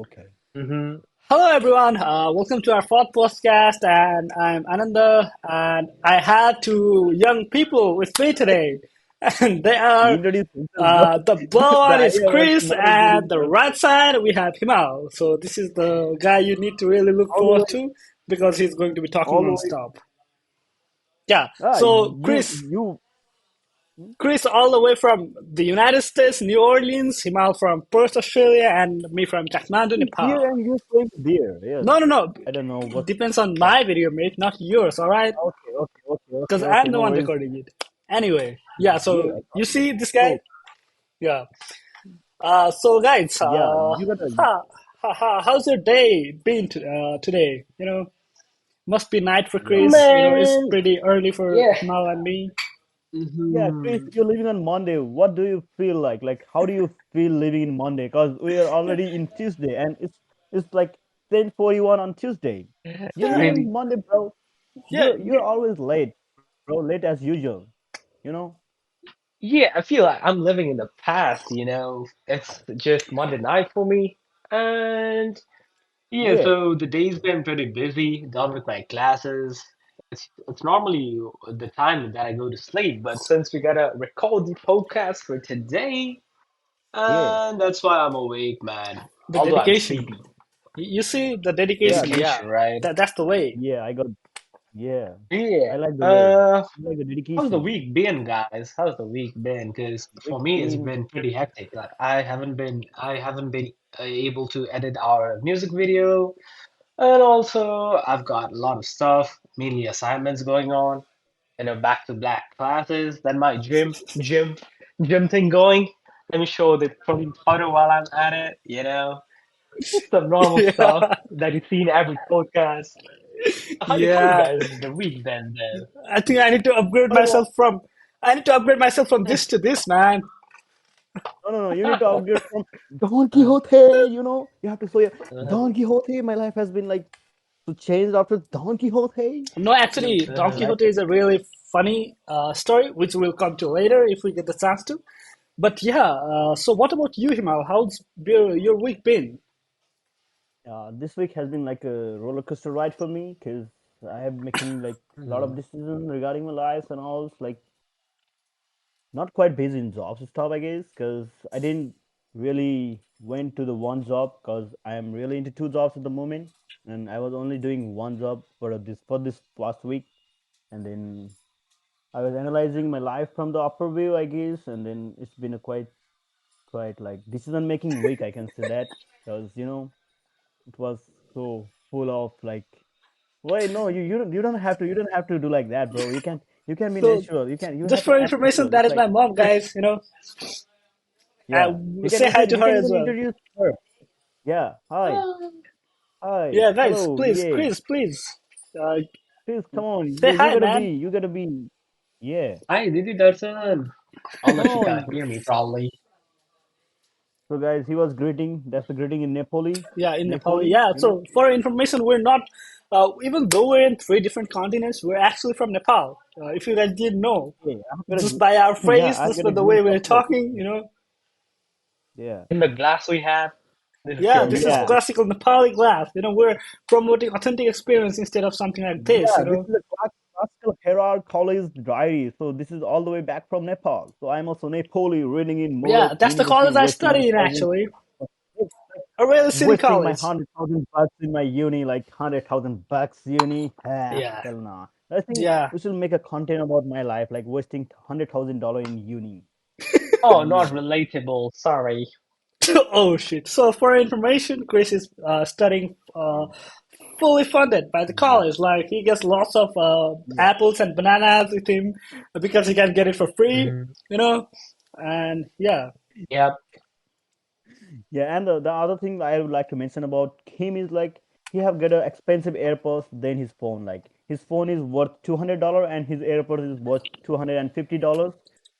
Okay. Mm-hmm. Hello, everyone. Welcome to our fourth podcast, and I'm Ananda, and I have two young people with me today, and they You are introduced yourself, bro. the blue The one is idea was Chris, not and introduced the yourself. right side we have Himal. So this is the guy you need to really look All the forward way, to because he's going to be talking all the way. non-stop. Yeah. Ah, So you, Chris, you. Chris, all the way from the United States, New Orleans, Himal from Perth, Australia, and me from Kathmandu, He's here Nepal. and you're saying there. Yes. No, no, no. I don't know It what. depends on Yeah. my video, mate, not yours, all right? Okay, okay, okay, Because okay, okay. I'm the No one worries. recording it. Anyway, yeah, Yeah, so I you got you. see this guy? So, Yeah. So, guys, yeah, you gotta. how's your day been today? Must be night for Yeah. Chris. It's Man, pretty early for yeah. Himal and me. Yeah, Chris, Mm-hmm. you're living on Monday. What do you feel like? Like, how do you feel living in Monday? Because we are already in Tuesday, and it's like 10:41 on Tuesday. You're living Yeah, on Really? Monday, bro. yeah, You're always late, bro. Late as usual. You know? Yeah, I feel like I'm living in the past. It's just Monday night for me. And yeah, Yeah, so the day's been pretty busy, done with my classes. It's normally the time that I go to sleep, but since we gotta record the podcast for today, yeah, and that's why I'm awake, man. the Although I'm dedication. sleepy. You see, the yeah, dedication, yeah, Dedication, right? that's the way. yeah. I got. Yeah, Yeah. I like the way. Uh, I like the How's the dedication. week been, guys? How's the week been? Because for We've me, it's been. been pretty hectic. Like I haven't been able to edit our music video, and also I've got a lot of stuff, mainly assignments going on. Back-to-back classes. Then my gym thing going. Let me show the protein powder while I'm at it. Just some normal stuff Yeah, that you see in every podcast. How you yeah. guys the week been then? I think I need to upgrade What about? myself from. I need to upgrade myself from this to this, man. No, no, no. You need to upgrade from Don Quixote. You have to say Don Quixote. My life has been like so changed after Don Quixote. No, actually, Don My life. Quixote is a really funny story, which we'll come to later if we get the chance to. But yeah, so what about you, Himal? How's your week been? This week has been like a roller coaster ride for me because I have making like a lot of Mhm. decisions regarding my life and all. It's like not quite busy in jobs stuff, I guess, because I didn't really went to the one job because I am really into two jobs at the moment, and I was only doing one job for this past week, and then I was analyzing my life from the upper view, I guess, and then it's been a quite like decision making week, I can say that, because it was so full of like. Wait, no, you don't have to do like that, bro. You can be So, natural. You just have to for act information, natural. that It's is like my mom, guys. yeah. You can Say you hi can to you her can as even well. introduce her. Yeah. Hi. Hi. Yeah, guys, Hello. please, Yeah. Chris, please, uh, Please come on. say You hi, gotta man. be. You gotta be. Yeah. Hi, Didi Darsan. Unless you No. can't hear me, probably. So guys, he was greeting. That's the greeting in Nepali. Yeah, in Nepal. Nepali. Yeah, so for information, we're not, even though we're in three different continents, we're actually from Nepal. If you guys didn't know, Yeah. I've got just a. by our Yeah. face, I've just got by a the way glimpse we're of it. talking. Yeah. In the glass we have, this is Yeah, pure this is Yeah. Nepal. classical Nepali glass. We're promoting authentic experience instead of something like this. Yeah. This is a classical Herald College diary. So this is all the way back from Nepal. So I'm also Nepali, reading in Yeah, Murdoch that's the University, college I wasting my study in thousand. actually. A really city Wasting my college. 100,000 bucks in my uni, like 100,000 bucks uni. Ah, Yeah, hell nah. I think yeah. we should make a content about my life, like wasting $100,000 in uni. Oh, not Mm. relatable. Sorry. Oh shit. So for information, Chris is studying fully funded by the Yeah, college. Like he gets lots of yeah, apples and bananas with him because he can get it for free, Hmm. you know? And yeah. Yep. yeah. And the other thing I would like to mention about him is like he have got a expensive AirPods than his phone. Like his phone is worth $200 and his AirPods is worth $250,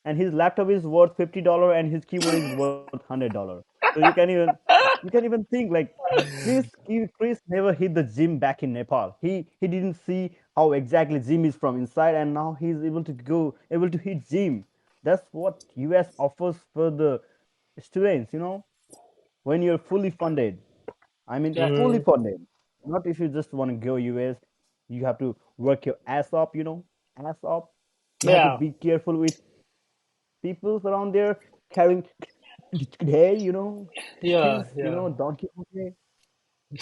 and his laptop is worth $50 and his keyboard is worth $100. So you can even think like Chris never hit the gym back in Nepal. He didn't see how exactly gym is from inside, and now he's able to hit gym. That's what US offers for the students, when you're fully funded. I mean, Yeah, fully Mm-hmm. funded. Not if you just want to go US, you have to work your ass up, ass up. You have to yeah, be careful with people around there carrying hey, yeah, things, yeah. Don Quixote.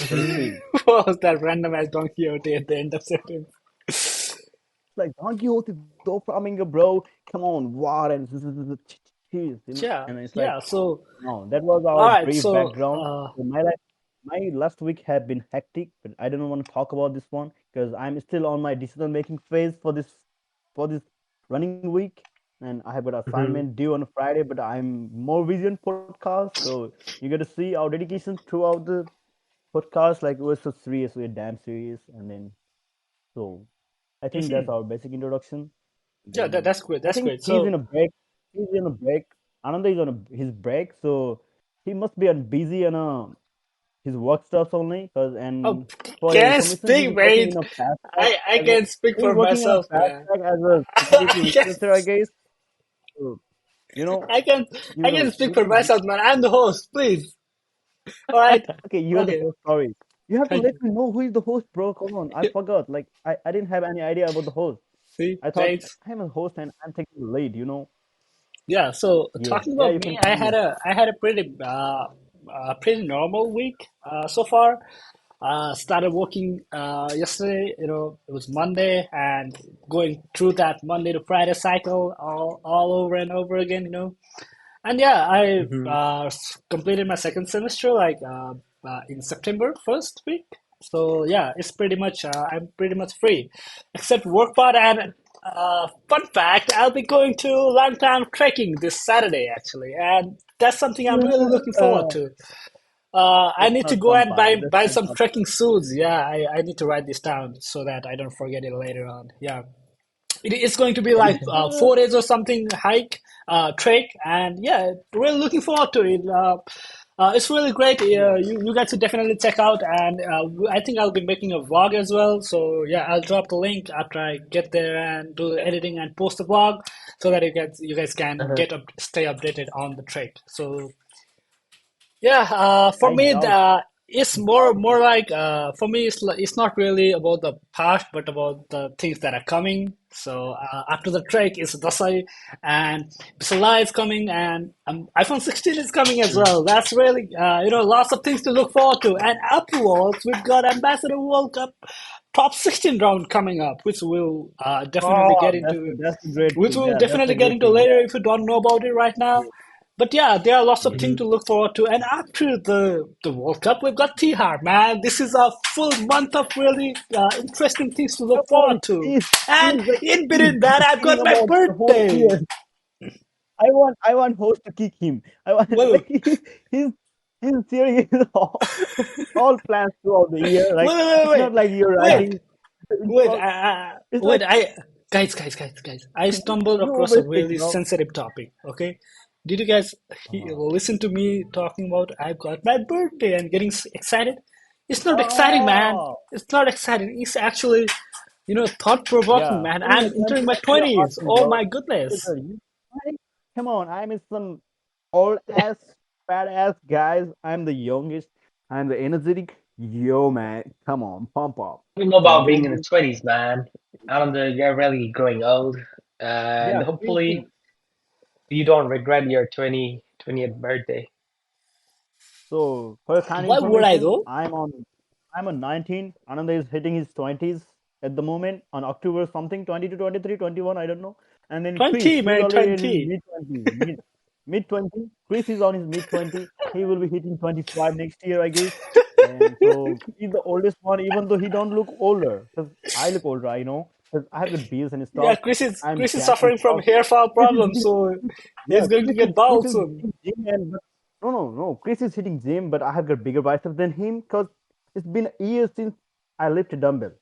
Trust me. What was that random ass Don Quixote at the end of sentence? It's like Don Quixote dopamine, bro. Come on, what and cheese, Yeah, and it's like, yeah. So, no, that was all our right. brief So, background. So my last week had been hectic, but I don't want to talk about this one because I'm still on my decision making phase for this running week, and I have got Mm-hmm. assignment due on Friday. But I'm more vision podcast, so you get to see our dedication throughout the podcast. Like, we're so serious, we're damn serious, and then so I think that's mhm. our basic introduction. Yeah, Then that's great. I That's think great. he's So, in a break. He's in a break. Ananda is on his break, so he must be on busy on his work stuff only. Cause oh, and for your can I information, he's speak, working mate? in a fast track I as a can speak he's for working on a myself, fast man. track as a security I can, researcher, I guess. So, you know, I can, he's I on a can speak for really myself, man. I'm the host. Please. All right. okay. You're the Okay. host. Sorry, you have to Thank let you. me know who is the host, bro. Come on, I forgot. Like I didn't have any idea about the host. See, I thought thanks. I'm a host and I'm taking the lead. Yeah, so Yeah, talking yeah. about You me, can I continue. had a pretty normal week so far. Started working yesterday. It was Monday, and going through that Monday to Friday cycle all over and over again. And yeah, I Mm-hmm. completed my second semester like in September first week. So yeah, I'm pretty much free, except work part. And fun fact, I'll be going to Langtown trekking this Saturday actually, and that's something I'm really looking forward Uh, to. I that's need to not go fun and part. buy That's buy not some fun trekking suits. Yeah, I need to write this down so that I don't forget it later on. Yeah. It's going to be like part. 4 days or something hike, trek, and yeah, really looking forward to it. It's really great. Yeah, You guys should definitely check out, and I think I'll be making a vlog as well. So yeah, I'll drop the link after I get there and do the editing and post the vlog, so that you guys can Uh-huh. stay updated on the trek. So yeah, for I me, doubt. it's I doubt. more like for me, it's not really about the past, but about the things that are coming. So after the trek is Dasai, and Bisala is coming, and iPhone 16 is coming as well. That's really lots of things to look forward to. And afterwards, we've got Ambassador World Cup top 16 round coming up, which we'll definitely Oh, get that's into. that's a great Which thing. we'll Yeah, that's definitely a get great into thing. later Yeah, if you don't know about it right now. yeah. But yeah, there are lots of things Mm-hmm. to look forward to. And after the World Cup, we've got Tihar, man. This is a full month of really interesting things to look Come on, forward to. Mm-hmm. And he's like in he's between that, I've thinking got my about the whole birthday. year. I want host to kick him. I want Wait, like he's he's serious all plans throughout the year. Like, wait, it's wait, not like you're wait, writing. wait, It's wait. like Guys. I stumbled you across a always think, really sensitive topic. Okay, did you guys uh, listen to me talking about I've got my birthday and getting excited? It's not exciting, man. oh. It's not exciting. It's actually, thought provoking, Yeah. man. Let me I'm let entering me my let me ask 20s. you, Oh bro. my goodness. Come on, I'm in some old ass, fat ass guys. I'm the youngest. I'm the energetic. Yo, man, come on, pump up. I don't know Cause about don't being in the be. 20s, man. I don't know, you're really growing old. And Yeah, Chris is. hopefully you don't regret your 20th birthday. So, for your kind Why would I information, though? I'm on 19. Ananda is hitting his 20s at the moment on October something, 20 to 23, 21, I don't know. And then Chris, 20, he's man, already in his 20. mid 20s, mid 20. Chris is on his mid 20. He will be hitting 25 next year, I guess. And so he's the oldest one, even though he don't look older. Because I look older, I know. Because I have got beers and Yeah, stuff. I'm Chris is damn suffering from tough. hair fall Chris is problems, so yeah, he's going to get Chris bald is soon. hitting gym and but no. Chris is hitting gym, but I have got bigger biceps than him because it's been years since I lifted dumbbell.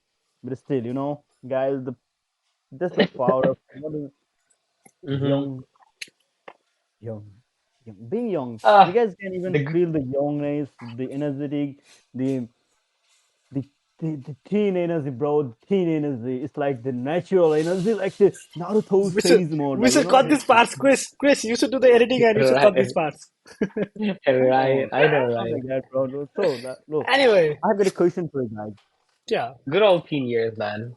But still, guys, that's the power of Mm-hmm. young, young, being young. You Ah, guys can even the feel the youngness, the energetic, the the the teen energy, bro. Teen energy. It's like the natural energy, like the Naruto We should phase mode, we like you should know. cut these parts, Chris. Chris, you should do the editing and you should cut these Right, parts. right. No, I know, it's not right? like that, bro. No. So that look, Anyway, I've got a question for you guys. yeah, Good old teen years, man.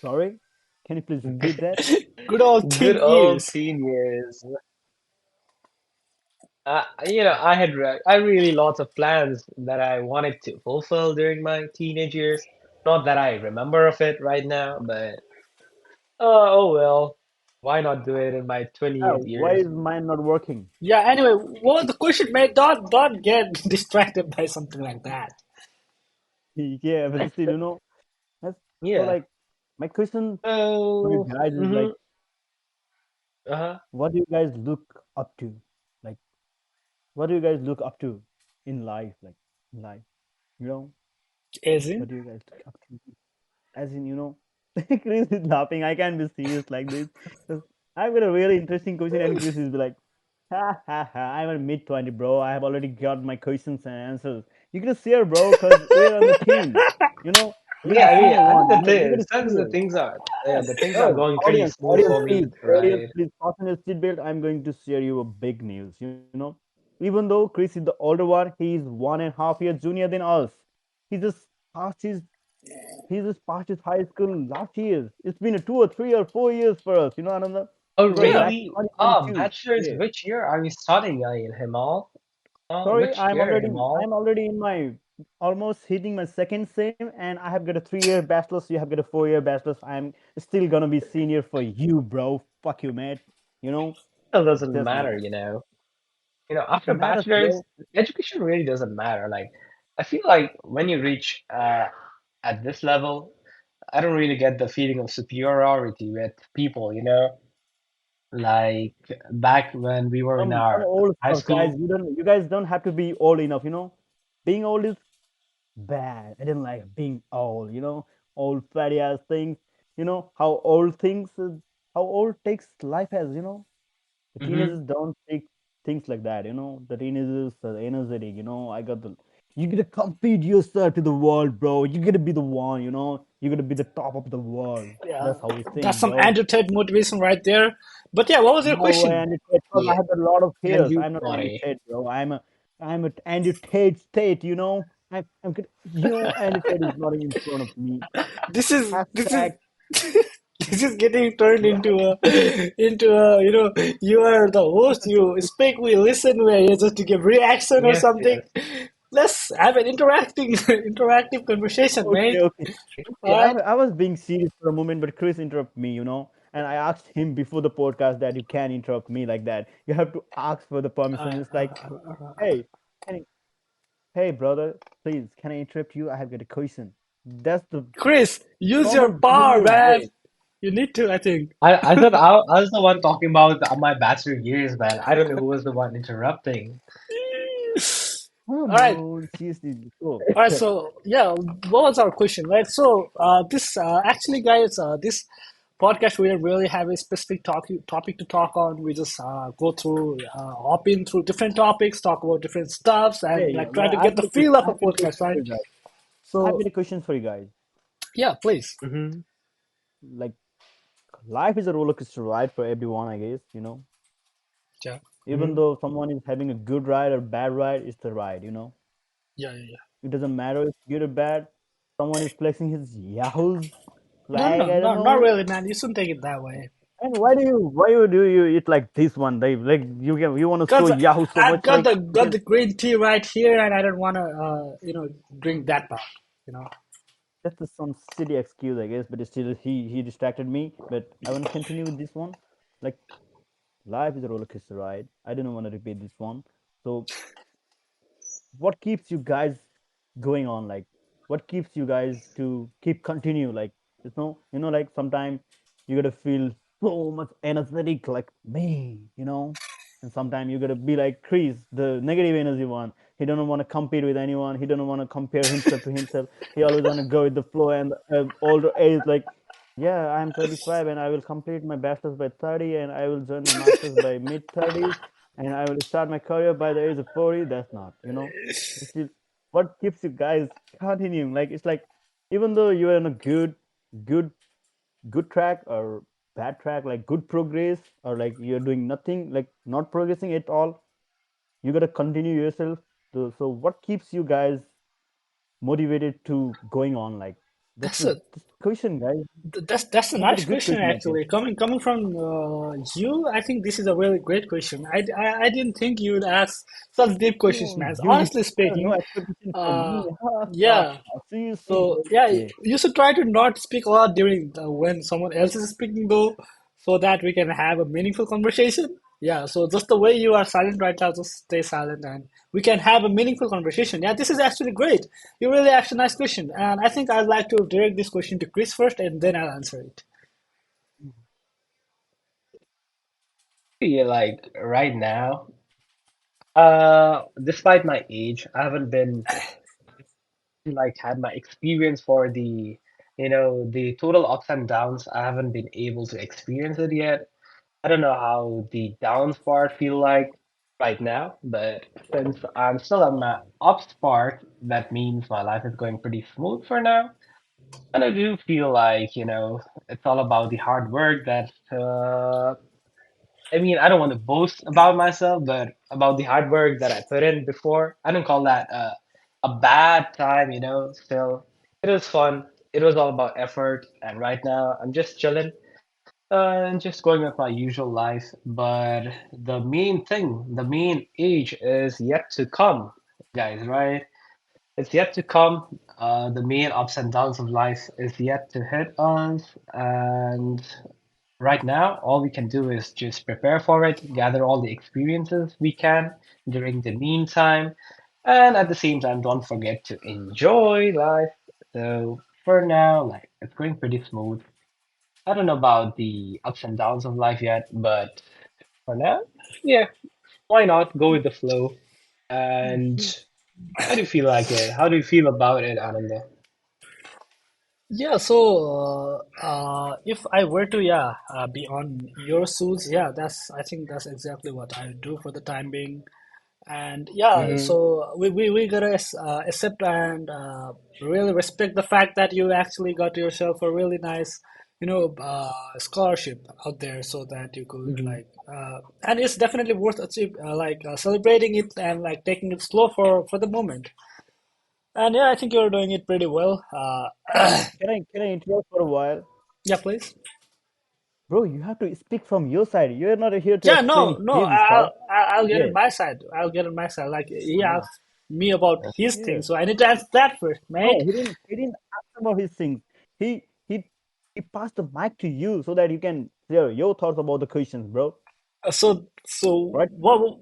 Sorry, can you please repeat that? good old Good teen old years. teen years. I had I really lots of plans that I wanted to fulfill during my teenage years. Not that I remember of it right now, but oh well. Why not do it in my 28 Why years? is mine not working? Yeah. Anyway, what was the question, mate? Don't get distracted by something like that. Yeah, but still, that's so Yeah. like my question for you Oh, guys is mm-hmm. like, Uh-huh. what do you guys look up to? Like, what do you guys look up to in life? Like, in life, you know, As in, what do you guys look up to? As in, Chris is laughing. I can't be serious like this. 'Cause I've got a really interesting question, and Chris is like, ha ha ha. I'm a mid 20, bro. I have already got my questions and answers. You gotta share, bro, because we're on the team. You know, you're the Yeah, I mean, senior I one. think the You thing gotta is, since share. the things are Oh, going pretty smooth for me, audience, right? please fasten your seatbelt. I'm going to share you a big news. Even though Chris is the older one, he is 1.5 years junior than us. He just passed his he just passed his high school last year. It's been a 2 or 3 or 4 years for us, Ananda. Oh, We're yeah, back in really? Ah, 2022. bachelor's, Yeah. which year are you studying in Himal? Sorry, Which year, Himal? I'm already in my almost hitting my second sim, and I have got a 3 year bachelor's. You have got a 4 year bachelor's. I'm still gonna be senior for you, bro. Fuck you, mate. You know, It doesn't just like matter, that. It After matters, bachelor's, bro. education really doesn't matter. Like, I feel like when you reach at this level, I don't really get the feeling of superiority with people. Like back when we were in Some our old high stuff, guys. school. You guys don't have to be old enough. Being old is bad. I didn't like being old. Old fatty ass things. How old things, how old takes life as. The Hmm. teenagers don't take things like that. The teenagers are energetic. You gotta compete yourself to the world, bro. You gotta be the one. You gotta be the top of the world. yeah, That's how we that's think, some bro. Andrew Tate motivation right there. But yeah, what was your No, question? Andy Tate, because I Yeah, have a lot of and hairs. you I'm not Andy funny. Tate, bro. I'm a Andy Tate state. Andy Tate is not in front of me. This is Hashtag this is getting turned into right. a you are the host, you speak, we listen, we are just to give reaction or Yes, something. yes. Let's have an interacting interactive conversation, Okay, mate. okay. All Okay, right. I was being serious for a moment, but Chris interrupted me, and I asked him before the podcast that you can't interrupt me like that. You have to ask for the permission. Uh, It's like, hey, can I, hey, brother, please, can I interrupt you? I have got a question. That's the Chris, use your common power, behavior, man. bro. You need to, I think. I thought I was the one talking about my bachelor years, man. I don't know who was the one interrupting. Come All right. on, seriously. So, All right, so yeah, what was our question, right? So this actually, guys, this podcast we don't really have a specific topic to talk on. We just go through, hop in through different topics, talk about different stuffs, and hey, like try yeah, to get the feel I of a have got a podcast, question right? for you guys. I have So got a question for you guys. yeah, please. Hmm. Like, life is a roller coaster ride for everyone, I guess. Yeah, Even Hmm. though someone is having a good ride or bad ride, it's the ride. yeah, yeah, yeah. It doesn't matter if good or bad. Someone is flexing his Yahoo's No, no, flag, I don't no, not know. really, man. You shouldn't take it that way. And why you do it like this one, Dave? Like you want to show Cause Yahoo so I've much, got like the you got can. the green tea right here, and I don't want to, drink that part. You know. That's just some silly excuse, I guess. But still, he distracted me. But I want to continue with this one. Like, life is a roller coaster ride. I don't want to repeat this one. So what keeps you guys going on? Like, what keeps you guys to keep continue? Like, like sometimes you gotta feel so much energetic, like me. And sometimes you gotta be like Chris, the negative energy one. He don't want to compete with anyone. He don't want to compare himself to himself. He always want to go with the flow. And older age, like, yeah, I'm 25 and I will complete my bachelor's by 30 and I will join my master's by mid 30s and I will start my career by the age of 40. That's not. But still, what keeps you guys continuing? Like it's like even though you're on a good good track or bad track, like good progress or like you're doing nothing, like not progressing at all, you gotta continue yourself. So what keeps you guys motivated to going on? Like That's a that's the question, guys. that's a That's a very nice good question question, I think. actually. Coming from you, I think this is a really great question. I didn't think you would ask such deep questions, Oh, man. you Honestly have no speaking, expectation from uh, me. Ha ha yeah. ha. See you soon. So yeah, Okay. you should try to not speak a lot during when someone else is speaking though, so that we can have a meaningful conversation. Yeah, so just the way you are silent right now, just stay silent and we can have a meaningful conversation. Yeah, this is actually great. You really asked a nice question, and I think I'd like to direct this question to Chris first, and then I'll answer it. Yeah, like right now, despite my age, I haven't been like had my experience for the total ups and downs. I haven't been able to experience it yet. I don't know how the downs part feel like right now, but since I'm still on my ups part, that means my life is going pretty smooth for now. And I do feel like, it's all about the hard work that I mean, I don't want to boast about myself, but about the hard work that I put in before. I don't call that a bad time, Still, it was fun. It was all about effort, and right now I'm just chilling and just going with my usual life. But the main thing, the main age is yet to come, guys, right? It's yet to come. The main ups and downs of life is yet to hit us, and right now, all we can do is just prepare for it, gather all the experiences we can during the meantime, and at the same time, don't forget to enjoy life. So for now, like it's going pretty smooth. I don't know about the ups and downs of life yet, but for now, yeah, why not go with the flow? And how do you feel like it? How do you feel about it, Ananda? Yeah, so if I were to, yeah, be on your shoes, yeah, I think that's exactly what I would do for the time being. And yeah, Mm-hmm. so we gotta accept and really respect the fact that you actually got yourself a really nice, scholarship out there, so that you could Mm-hmm. and it's definitely worth celebrating it and like taking it slow for the moment. And yeah, I think you're doing it pretty well. Can I interrupt for a while? Yeah, please. Bro, you have to speak from your side. You're not here to Yeah, no, explain no, his stuff. I'll get Yeah. on my side. I'll get on my side. Like he Uh, asked me about his yeah. thing, so I need to answer that first, No, mate. he didn't ask about his things. He he he passed the mic to you so that you can share your thoughts about the questions, bro. So Right? what?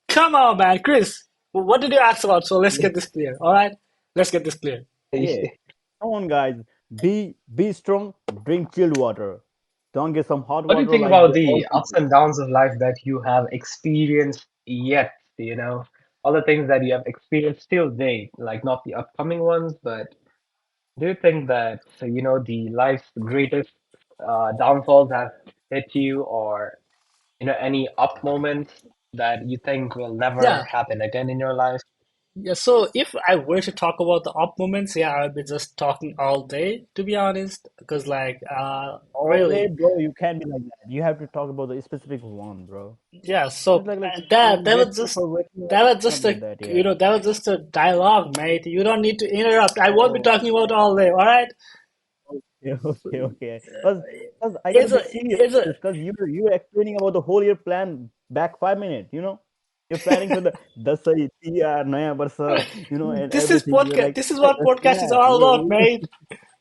Come on, man, Chris. What did you ask about? So let's get this clear. All right, let's get this clear. Yeah. Come on, guys. Be strong. Drink chilled water. Don't get some hot What do you water think like about the the old ups people. and downs of life that you have experienced yet, all the things that you have experienced till date, like not the upcoming ones, but do you think that, the life's greatest downfalls have hit you, or, any up moments that you think will never Yeah, happen again in your life? yeah. So if I were to talk about the up moments, yeah, I'd be just talking all day, to be honest, because All day, really. bro. You can't be like that. You have to talk about the specific one, bro. Yeah, It's so like that I'm that was grateful just for waking up. that was Not just like a that, yeah. that was just a dialogue, mate. You don't need to interrupt. I won't be Oh, talking about all day. All right? okay, okay, okay. Cause I gotta It's be a serious it's a with this. Cause you were explaining about the whole year plan back 5 minutes. You're planning for the Dasai, Tia, Naya Barsa, and this is everything. You're podcast. like, This is what podcast is snap. all about, Yeah, mate.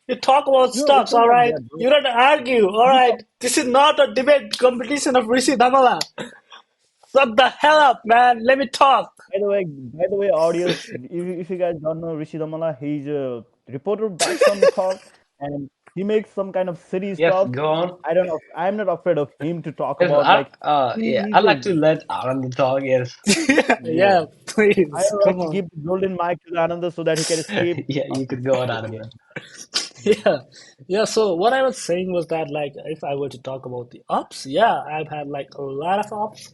You talk about no, it's stuffs, not all like right? that, bro. You don't argue, all You right? talk. This is not a debate competition of Rishi Dhamala. Shut the hell up, man. Let me talk. By the way, audience, if you guys don't know Rishi Damala, he's a reporter back from Nepal, and he makes some kind of city Yes, stuff. go on. I don't know. I'm not afraid of him to talk Yes, about like yeah, he's I'd a like to let Anand talk. Yes, yeah. Yeah, I please, would like come to on. give the golden mic to Ananda so that he can escape yeah, you his could go on, topic. Yeah. Anand. Yeah, yeah. So what I was saying was that like if I were to talk about the ups, yeah, I've had like a lot of ups,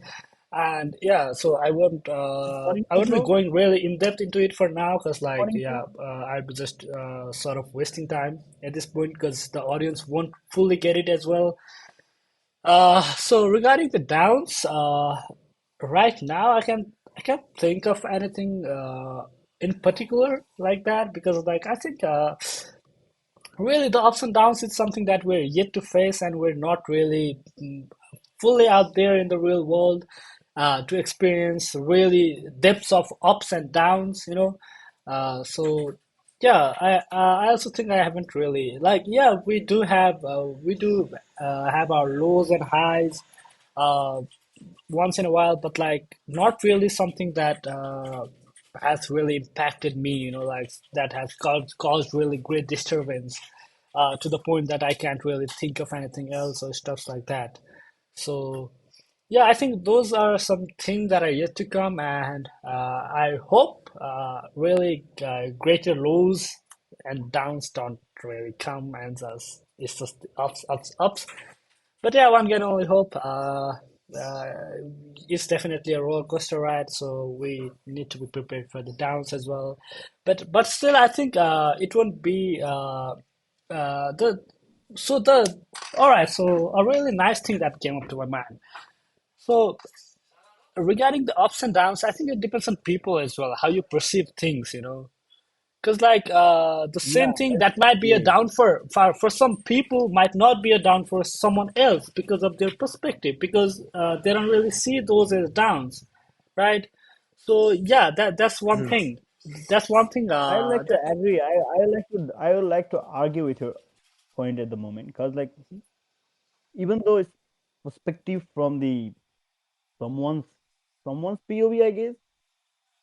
And yeah, so According I to you, won't be bro, going really in depth into it for now because like according to yeah, you, I'd be just sort of wasting time at this point because the audience won't fully get it as well. So regarding the downs, right now I can't think of anything in particular like that because like I think really the ups and downs is something that we're yet to face and we're not really fully out there in the real world to experience really depths of ups and downs, you know. So yeah, I also think I haven't really like yeah we do have our lows and highs uh, once in a while, but like not really something that has really impacted me, you know, like that has caused really great disturbance to the point that I can't really think of anything else or stuff like that. So yeah, I think those are some things that are yet to come, and I hope really greater lows and downs don't really come, and thus it's just ups, ups, ups. But yeah, one can only hope. It's definitely a roller coaster ride, so we need to be prepared for the downs as well. But still, I think it won't be the so the all right. So a really nice thing that came up to my mind. So regarding the ups and downs, I think it depends on people as well, how you perceive things, you know. Because like the yeah, same thing that's that might be a true. down for some people might not be a down for someone else because of their perspective because they don't really see those as downs, right? So yeah, that's one Mhm. thing. That's one thing. I would like to agree. I would like to argue with your point at the moment because like even though it's perspective from the someone's someone's POV, I guess,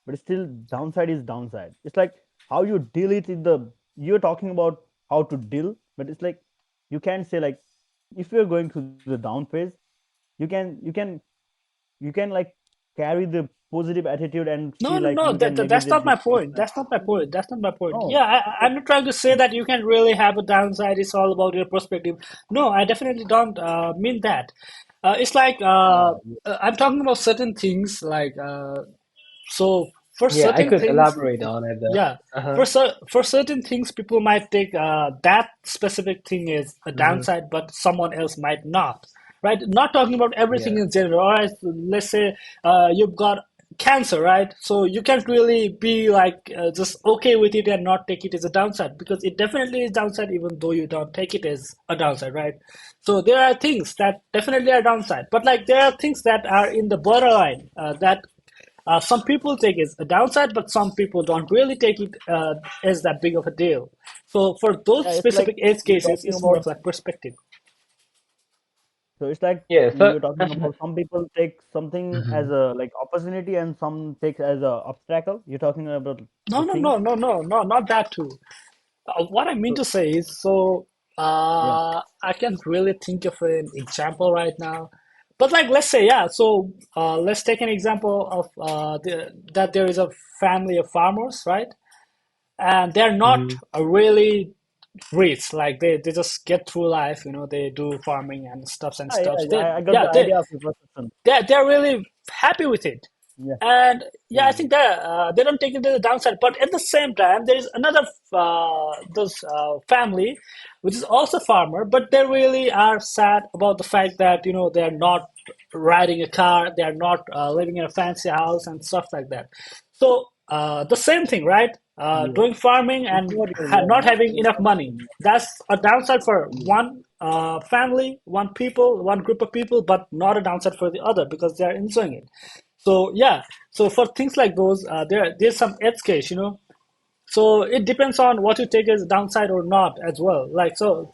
but still downside is downside. It's like how you deal it in the you're talking about how to deal, but it's like you can't say like if you're going through the down phase, you can you can like carry the positive attitude and No, feel no, like no. you can That's navigate not this my point. downside. That's not my point. That's not my point. No, Yeah, like I'm not trying to say that you can really have a downside. It's all about your perspective. No, I definitely don't mean that. It's like yeah, I'm talking about certain things. Like so, for Yeah, I certain could things, elaborate on it though. yeah, Uh-huh. for certain things, people might take that specific thing as a Hmm. downside, but someone else might not. Right? Not talking about everything Yeah. in general. All right, so let's say you've got cancer, right? So you can't really be like just okay with it and not take it as a downside because it definitely is downside, even though you don't take it as a downside, right? So there are things that definitely are downside, but like there are things that are in the borderline that some people take it as a downside, but some people don't really take it as that big of a deal. So for those yeah. It's like specific edge you're cases, talking it's more about. of like perspective. So it's like Yeah. you So. were talking about some people take something as Mhm. a like opportunity and some takes as a obstacle. You're talking about No, the no, things. no, no, no, no, not that too. What I mean So to say is, so yeah, I can't really think of an example right now. But like, let's say, yeah. So let's take an example of that there is a family of farmers, right? And they're not Mhm. really rich. Like they just get through life, you know. They do farming and stuffs and yeah, stuffs. yeah. I got Yeah, the idea of your perception. they're really happy with it. Yeah, And yeah, I yeah, think that they don't take it to the downside. But at the same time, there is another those family, which is also farmer, but they really are sad about the fact that you know they're not riding a car, they're not living in a fancy house and stuff like that. So the same thing, right? yeah. Doing farming You and know what? Yeah, not yeah. having enough money. That's a downside for Yeah. one family, one people, one group of people, but not a downside for the other because they are enjoying it. So yeah, so for things like those, there's some edge case, you know. So it depends on what you take as downside or not as well. Like so,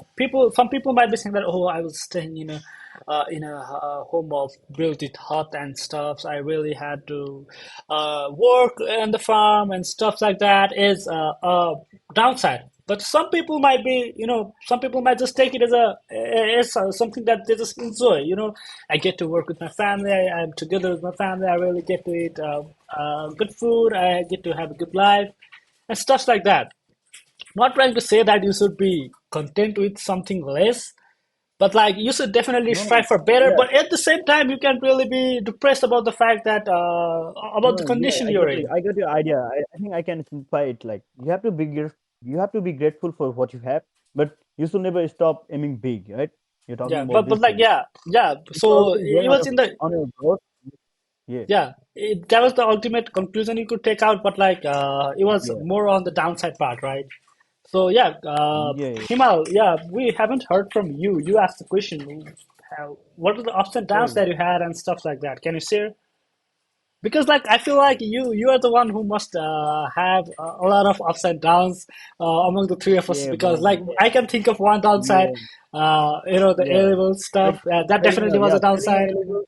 some people might be saying that, oh, I was staying in a home of built it hut and stuff. So I really had to work in the farm and stuff like that is a downside. But some people might be, you know, some people might just take it as something that they just enjoy. You know, I get to work with my family. I'm together with my family. I really get to eat good food. I get to have a good life and stuff like that. Not trying to say that you should be content with something less, But like you should definitely No, strive no, for better. yeah, But at the same time, you can't really be depressed about the fact that about no, the no, yeah, condition you're in. I got your idea. I think I can simplify it. Like you have to be grateful for what you have, but you should never stop aiming big, right? You're talking Yeah, about but this like thing. yeah. If you're So always it going was in the on your growth, yeah, yeah. That was the ultimate conclusion you could take out. But like it was yeah, more on the downside part, right? So yeah, yeah. Himal, yeah, we haven't heard from you. You asked the question. What are the ups and downs Sorry. that you had and stuff like that? Can you share? Because like I feel like you are the one who must have a lot of ups and downs among the three of us. Yeah, Because but like I can think of one downside, yeah, the A yeah. level Like stuff. That failing definitely a was a failing downside. A level,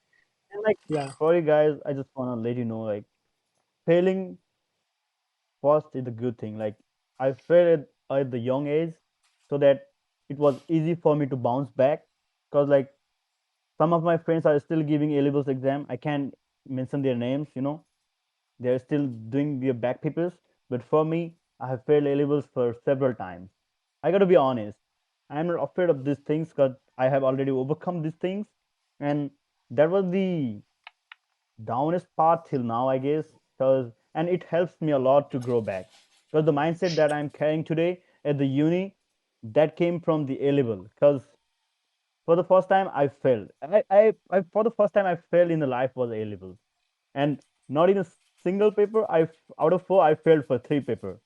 and like Yeah, sorry guys, I just wanna let you know like failing first is a good thing. Like I failed at the young age, so that it was easy for me to bounce back. Cause like some of my friends are still giving A levels exam. I can't mention their names, they're still doing their back papers. But for me, I have failed A levels for several times. I got to be honest. I'm not afraid of these things because I have already overcome these things, and that was the downest part till now, I guess. Because and it helps me a lot to grow back. Because the mindset that I'm carrying today at the uni, that came from the A level. Because for the first time, I failed. For the first time I failed in the life was A level, and not in a single paper. Out of four, I failed for three paper,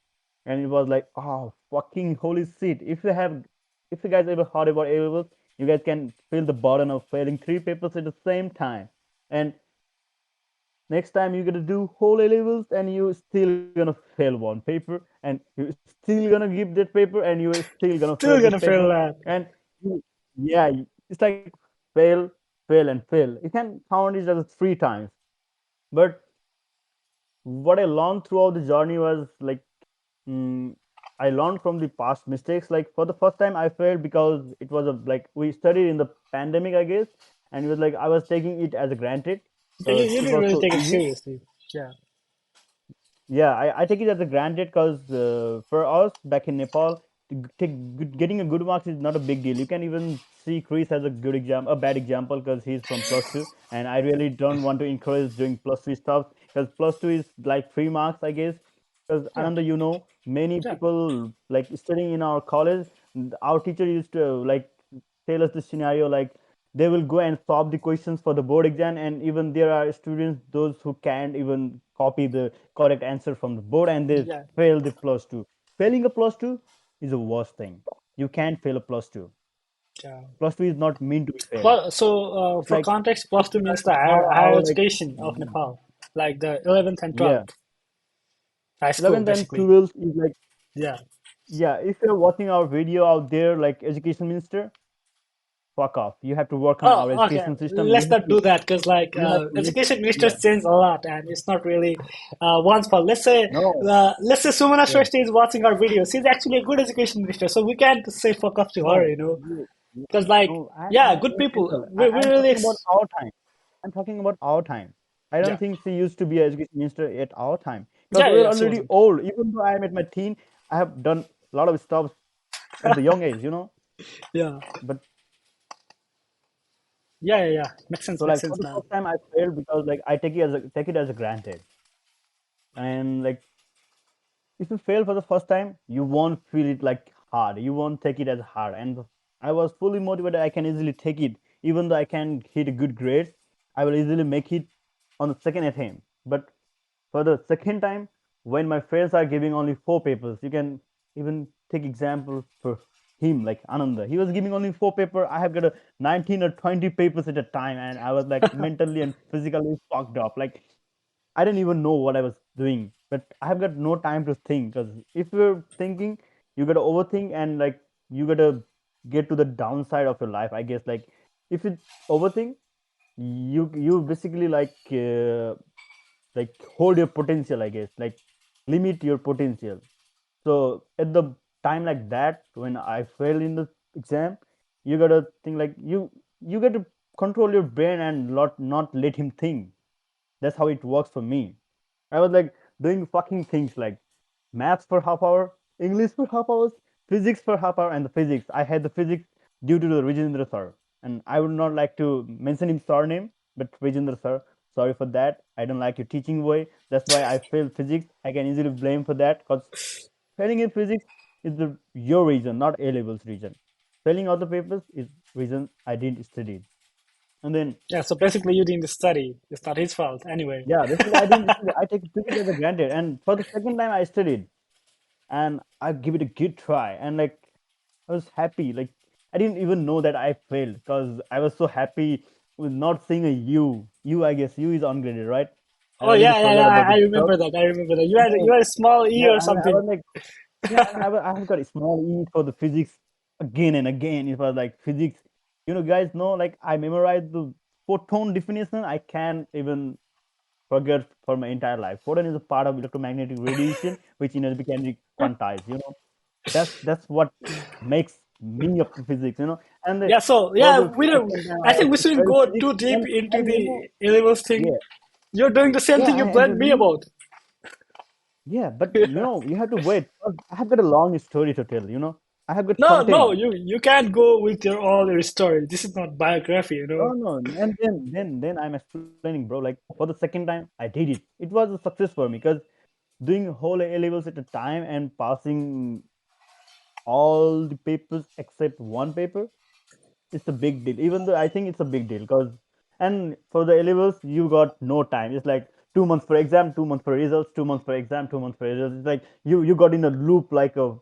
and it was like, oh fucking holy shit! If you guys ever heard about A levels, you guys can feel the burden of failing three papers at the same time, and next time you're gonna do whole A levels, and you still gonna fail one paper, and you still gonna give that paper, and you're still gonna fail still this gonna paper, fail that. and you, yeah, it's like fail, fail, and fail. You can count it as three times, but what I learned throughout the journey was like, mm, I learned from the past mistakes. Like for the first time, I failed because it was a like we studied in the pandemic, I guess, and it was like I was taking it as a granted Yeah, you, because you it didn't was really so take it easy. seriously. Yeah, Yeah, I take it as a granted because for us back in Nepal, getting a good marks is not a big deal. You can even see Chris as a bad example because he's from plus two, and I really don't want to encourage doing plus three stuff because plus two is like 3 marks, I guess. Because yeah, Ananda, many yeah, people like studying in our college, our teacher used to like tell us the scenario like they will go and solve the questions for the board exam, and even there are students those who can't even copy the correct answer from the board, and they yeah, fail the plus two. Failing a plus two is the worst thing. You can't fail a plus two. yeah. Plus two is not meant to be failed. Well, so It's for like context, if plus two you means guys the heard higher our like education of Nepal, like the 11th and yeah 12th high school, 11th and basically. 12th is like, Yeah. yeah, if you're watching our video out there like education minister, fuck off. You have to work on our Oh, okay. education system. Let's not do that because, like, You have to listen. education Yeah, ministers change a lot, and it's not really one's fault. no, Let's say Sumana yeah. Shrestha is watching our video. She's actually a good education minister, so we can't say fuck off to her, No, you know. yeah, Because, like, no, yeah, I'm good being people. simple. We I'm really, talking about our time. I'm talking about our time. I don't yeah, think she used to be an education minister at our time because yeah, we're yeah. She already wasn't. old. Even though I'm at my teen, I have done a lot of stuff at the young age. Yeah, But yeah. so Makes like for sense, the man. first time, I failed because like I take it as a granted, and like if you fail for the first time, you won't feel it like hard. You won't take it as hard. And I was fully motivated. I can easily take it, even though I can hit a good grade. I will easily make it on the second attempt. But for the second time, when my friends are giving only 4 papers, you can even take example for him, like Ananda. He was giving only 4 papers. I have got a 19 or 20 papers at a time, and I was like mentally and physically fucked up. Like I didn't even know what I was doing, but I have got no time to think because if you're thinking, you gotta overthink and like you gotta get to the downside of your life. I guess like if you overthink, you basically like hold your potential. I guess like limit your potential. So at the time like that, when I failed in the exam, you gotta think like you got to control your brain and not let him think. That's how it works for me. I was like doing fucking things like maths for half hour, English for half hours, physics for half hour, and the physics. I had the physics due to the Rajendra sir. And I would not like to mention his surname, but Rajendra sir, sorry for that. I don't like your teaching way. That's why I failed physics. I can easily blame for that because failing in physics is your reason, not A levels reason. Failing other papers is reason I didn't study. And then Yeah, so basically you didn't study. It's not his fault anyway. yeah, basically I didn't study. I take physics as a granted. And for the second time I studied and I give it a good try. And like I was happy. Like I didn't even know that I failed because I was so happy with not seeing a U. U, I guess U is ungraded, right? I Oh already yeah, yeah, forgot yeah. about I this stuff. remember that. I remember that. Yeah, You had a small E yeah. or And I something. was like, yeah, and I have got a small E for the physics again and again. It was like physics. Guys know like I memorized the photon definition. I can't even forget for my entire life. Photon is a part of electromagnetic radiation, which energy can be quantized. That's what makes me up to physics. And Yeah, so for yeah, the we don't. second time, I I think we also shouldn't failed go physics, too deep into and the A-levels thing. yeah, You're doing the same yeah, thing you and blamed me about. yeah, but you have to wait. 'Cause I have got a long story to tell. I have got No, no, content. you can't go with your all your story. This is not biography, you know. No, no, and then I'm explaining, bro. Like for the second time, I did it. It was a success for me because doing whole A levels at a time and passing all the papers except one paper, it's a big deal. Even though I think it's a big deal because, and for the A levels, you got no time. It's like 2 months for exam, 2 months for results, 2 months for exam, 2 months for results. It's like you got in a loop like a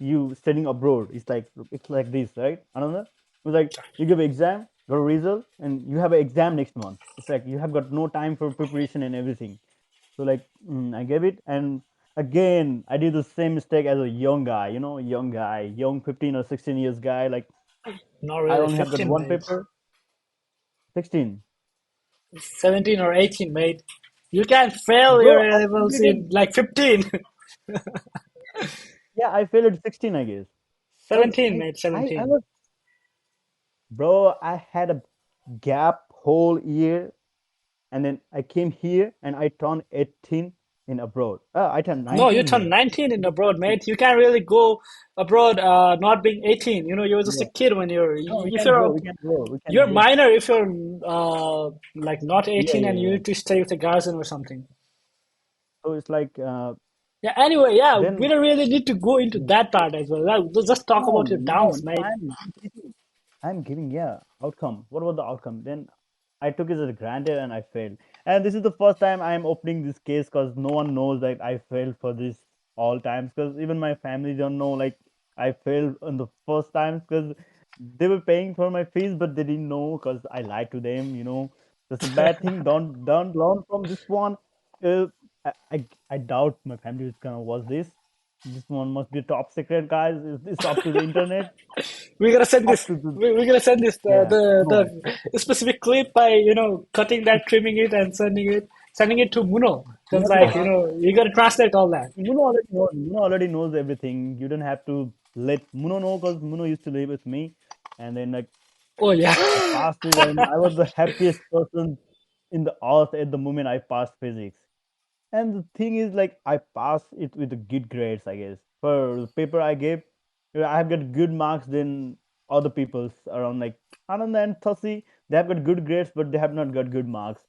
you studying abroad. It's like this, right? Another, it's like you give exam, got a result, and you have an exam next month. It's like you have got no time for preparation and everything. So like I gave it, and again I did the same mistake as a young guy. Young guy, young 15 or 16 years guy. Like Not I really only have got 15, one mate. paper. 16. 17 or 18, mate. You can fail your Bro, I A-levels completed. in like 15. Yeah, I failed at 16, I guess. Cause 17, like mate, I 17. was, bro, I had a gap whole year, and then I came here and I turned 18 in abroad. I turned No, you 19 turned here. 19 in It was abroad, 16. mate. You can't really go abroad not being 18. You know, you're just a Yeah. kid when you're, No, we if can you're, go. We can go. We can you're go. minor if you're like not Yeah, 18 yeah, and you yeah. need to stay with a guardian or something. So it's like Yeah, anyway, yeah, we then don't really need to go into yeah. that part as well. Let's just talk No, about your no, downs, no. mate. I'm giving, yeah, outcome. What about the outcome? Then I took it as a granted and I failed. And this is the first time I'm opening this case because no one knows that I failed for this all times. Because even my family don't know like I failed on the first time because they were paying for my fees, but they didn't know because I lied to them. That's a bad thing. Don't learn from this one. Uh, I doubt my family is gonna watch this. This one must be top secret, guys. Is this up to the internet? We're gonna send Up this. to the We're gonna send this yeah. No, the specific clip by cutting that, trimming it, and sending it to Muno. Because no, no. like you gotta translate all that. Muno already knows. Muno already knows everything. You don't have to let Muno know because Muno used to live with me, and then like Oh yeah. I passed it, and I was the happiest person in the earth at the moment I passed physics. And the thing is, like, I passed it with the good grades, I guess. For the paper I gave, I have got good marks than other people's around like Ananda and Thasi. They have got good grades, but they have not got good marks.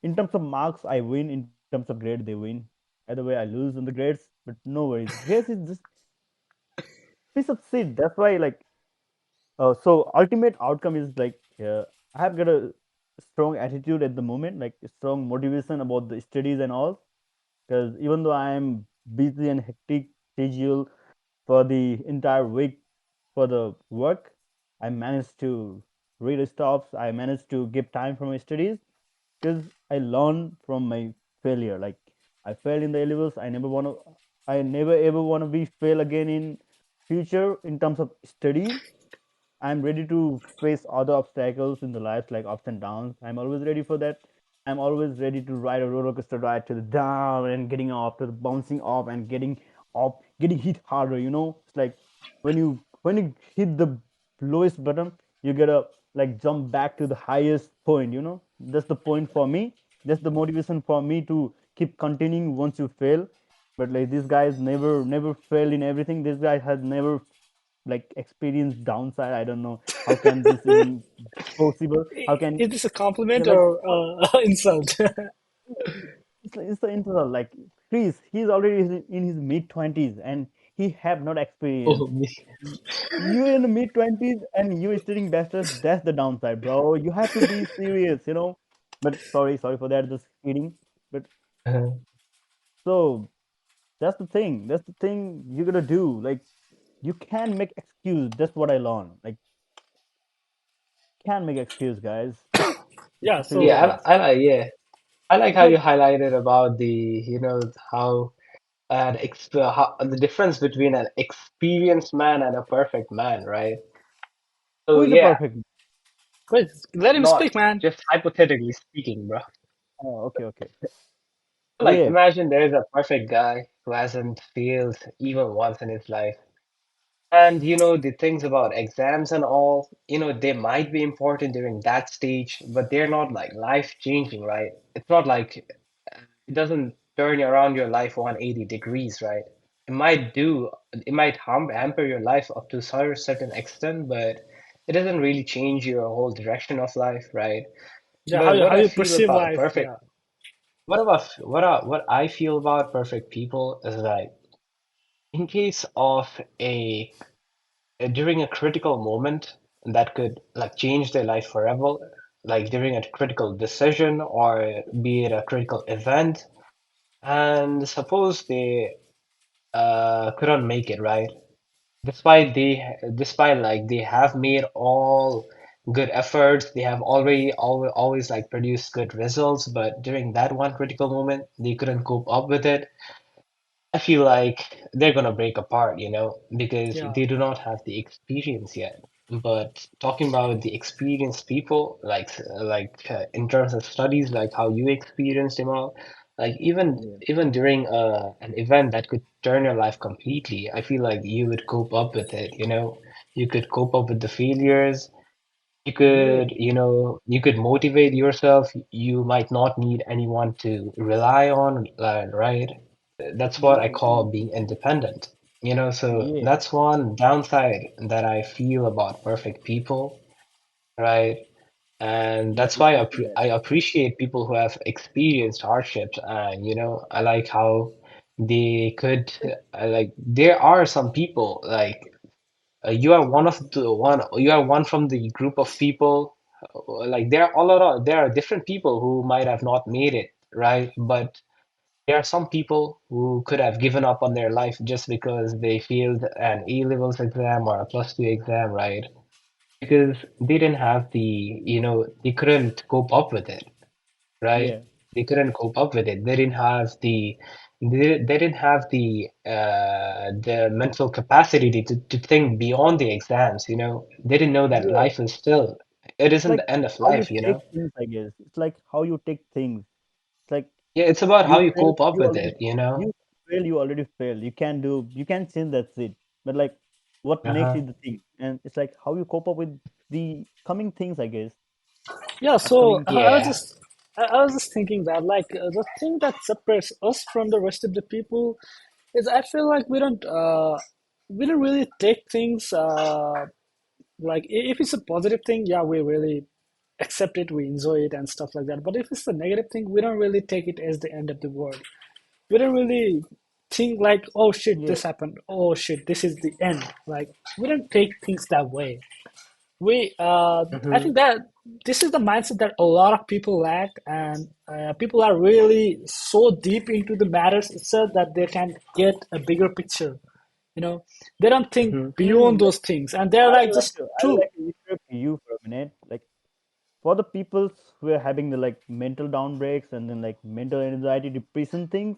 In terms of marks, I win. In terms of grade, they win. Either way, I lose on the grades, but no worries. Grades is just piece of shit. That's why, like, so ultimate outcome is like I have got a strong attitude at the moment, like a strong motivation about the studies and all. Because even though I am busy and hectic schedule for the entire week for the work, I managed to read stops. I managed to give time for my studies because I learned from my failure. Like I failed in the A levels. I never ever want to be fail again in future in terms of studies. I'm ready to face other obstacles in the life like ups and downs. I'm always ready for that. I'm always ready to ride a roller coaster ride to the down and getting up to the bouncing up and getting up, getting hit harder. It's like when you hit the lowest button, you gotta like jump back to the highest point. That's the point for me. That's the motivation for me to keep continuing once you fail. But like these guys never failed in everything. This guy has never like experience downside. I don't know how can this even possible. How can Is this a compliment like or insult? it's the interval. Like Chris, he's already in his mid 20s and he have not Oh, experienced. me. You in the mid 20s and you studying bachelor's. That's the downside, bro. You have to be serious. But sorry for that. Just kidding. But so that's the thing. That's the thing you gotta do. Like you can make excuse. That's what I learned. Like can make excuse, guys. It's Yeah, a serious so Yeah, thing. I like, yeah. I like It's how you like highlighted about how the difference between an experienced man and a perfect man, right? who So is a yeah, perfect? wait, let him not speak, man. just hypothetically speaking, bro. Oh, okay. So Like yeah, imagine there's a perfect guy who hasn't failed even once in his life. And the things about exams and all, they might be important during that stage, but they're not like life changing, right? It's not like it doesn't turn around your life 180 degrees, right? It might hamper your life up to a certain extent, but it doesn't really change your whole direction of life, right? Yeah, But what how I you feel perceive about life. perfect, Yeah, what I feel about perfect people is like in case of a during a critical moment that could like change their life forever, like during a critical decision or be it a critical event, and suppose they couldn't make it, right? Despite like they have made all good efforts, they have always like produced good results, but during that one critical moment, they couldn't cope up with it. I feel like they're gonna break apart, because yeah, they do not have the experience yet. But talking about the experienced people, in terms of studies, like how you experienced them all, like yeah, even during an event that could turn your life completely, I feel like you would cope up with it. You could cope up with the failures. yeah, You could motivate yourself. You might not need anyone to rely on, right? That's what I call being independent. So yeah. that's one downside that I feel about perfect people, right? And Yeah, that's we why can see that. I appreciate people who have experienced hardships. And, I like how they could, like, there are some people, like, you are one from the group of people, like, there are different people who might have not made it, right? But there are some people who could have given up on their life just because they failed an A levels exam or a plus two exam, right? Because they didn't have they couldn't cope up with it, right? Yeah, They couldn't cope up with it. They didn't have the mental capacity to think beyond the exams, They didn't know that yeah. life is still, it It's isn't like the end of how you life. take things, I guess. It's like how you take things. It's like Yeah, it's about how you you fail, cope up you with already it. you fail, you already fail. You can change that's it. But like what next Uh-huh. is the thing. And it's like how you cope up with the coming things, I guess. yeah. So Upcoming things. Yeah. I was just thinking that like the thing that separates us from the rest of the people is I feel like we don't really take things like if it's a positive thing, yeah, we really accept it, we enjoy it and stuff like that. But if it's a negative thing, we don't really take it as the end of the world. We don't really think like, oh shit, Yeah, this happened. Oh shit, this is the end. Like we don't take things that way. We I Hmm. think that this is the mindset that a lot of people lack, and people are really so deep into the matters itself that they can get a bigger picture. You know, they don't think Hmm. beyond like those things, and they're like just I would too. like to interrupt you for a minute. Like for the peoples who are having the like mental down breaks and then like mental anxiety depression things,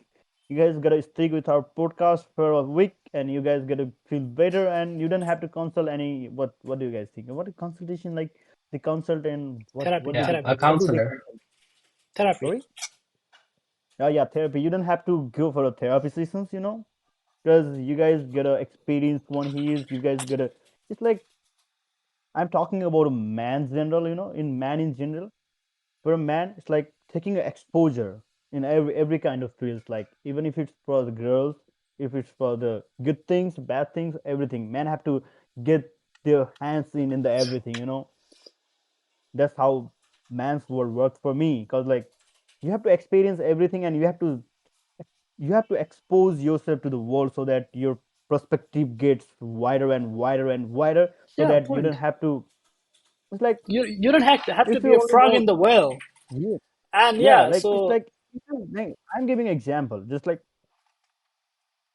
you guys gotta stick with our podcast for a week and you guys gotta feel better and you don't have to consult any what do you guys think what a consultation like the consult and Therapy, what do Yeah, they a therapy, what do they counselor. consult? therapy. Sorry. Oh yeah, therapy. You don't have to go for a therapy sessions, because you guys gotta experience one he is, you guys gotta it's like I'm talking about a man's general, in man in general. For a man, it's like taking an exposure in every kind of fields. Like even if it's for the girls, if it's for the good things, bad things, everything. Men have to get their hands in the everything. That's how man's world works for me. Because like you have to experience everything, and you have to expose yourself to the world so that your perspective gets wider and wider and wider, so Yeah, that you point. don't have to. It's like You don't have to if be you a only frog know. in the well. Yeah, And yeah, yeah, like it's so like like, I'm giving an example. Just like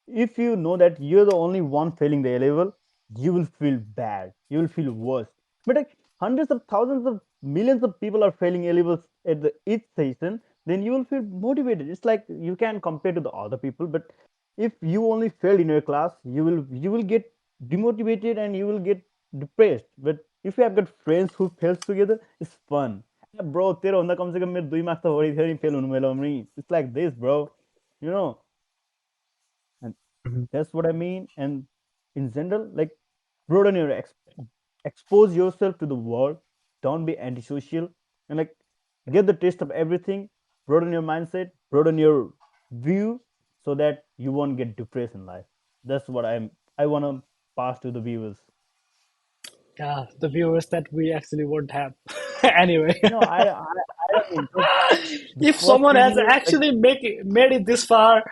if you know that you're the only one failing the A level, you will feel bad. You will feel worse. But like hundreds of thousands of millions of people are failing A levels at the each session, then you will feel motivated. It's like you can compare to the other people, but if you only failed in your class, you will get demotivated and you will get depressed. But if you have got friends who fails together, it's fun. Bro, तेरा होंदा कम से कम मेरे 2 marks तो हो रही थी fail होने वाला नहीं. It's like this, bro. You know. And Mhm. that's what I mean. And in general, like broaden your expose yourself to the world. Don't be antisocial, and like get the taste of everything. Broaden your mindset, broaden your view, so that you won't get depressed in life. That's what I want to pass to the viewers. yeah, the viewers that we actually won't have. Anyway, No, I don't mean, because the if first someone has video, like, actually made it this far,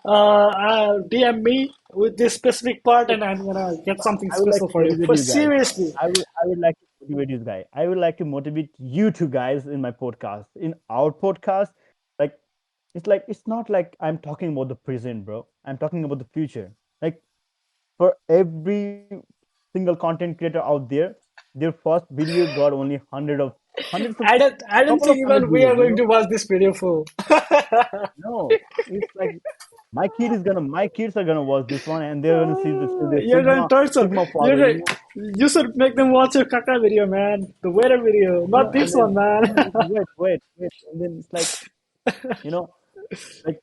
DM me with this specific part, like and I'm gonna get something I would like special to for you. motivate For you guys. seriously, I would like to motivate you guys. I would like to motivate you two guys in my podcast. In our podcast, like it's not like I'm talking about the present, bro. I'm talking about the future. Like for every single content creator out there, their first video got only hundreds of I don't couple of think hundred even we views. are going to watch this video full. No, it's like my kids are gonna watch this one, and they're gonna see the You're going to torture. Sigma You're father. going, you should make them watch your caca video, man. The weather video, not And this one, man. then wait, and then it's like you know, like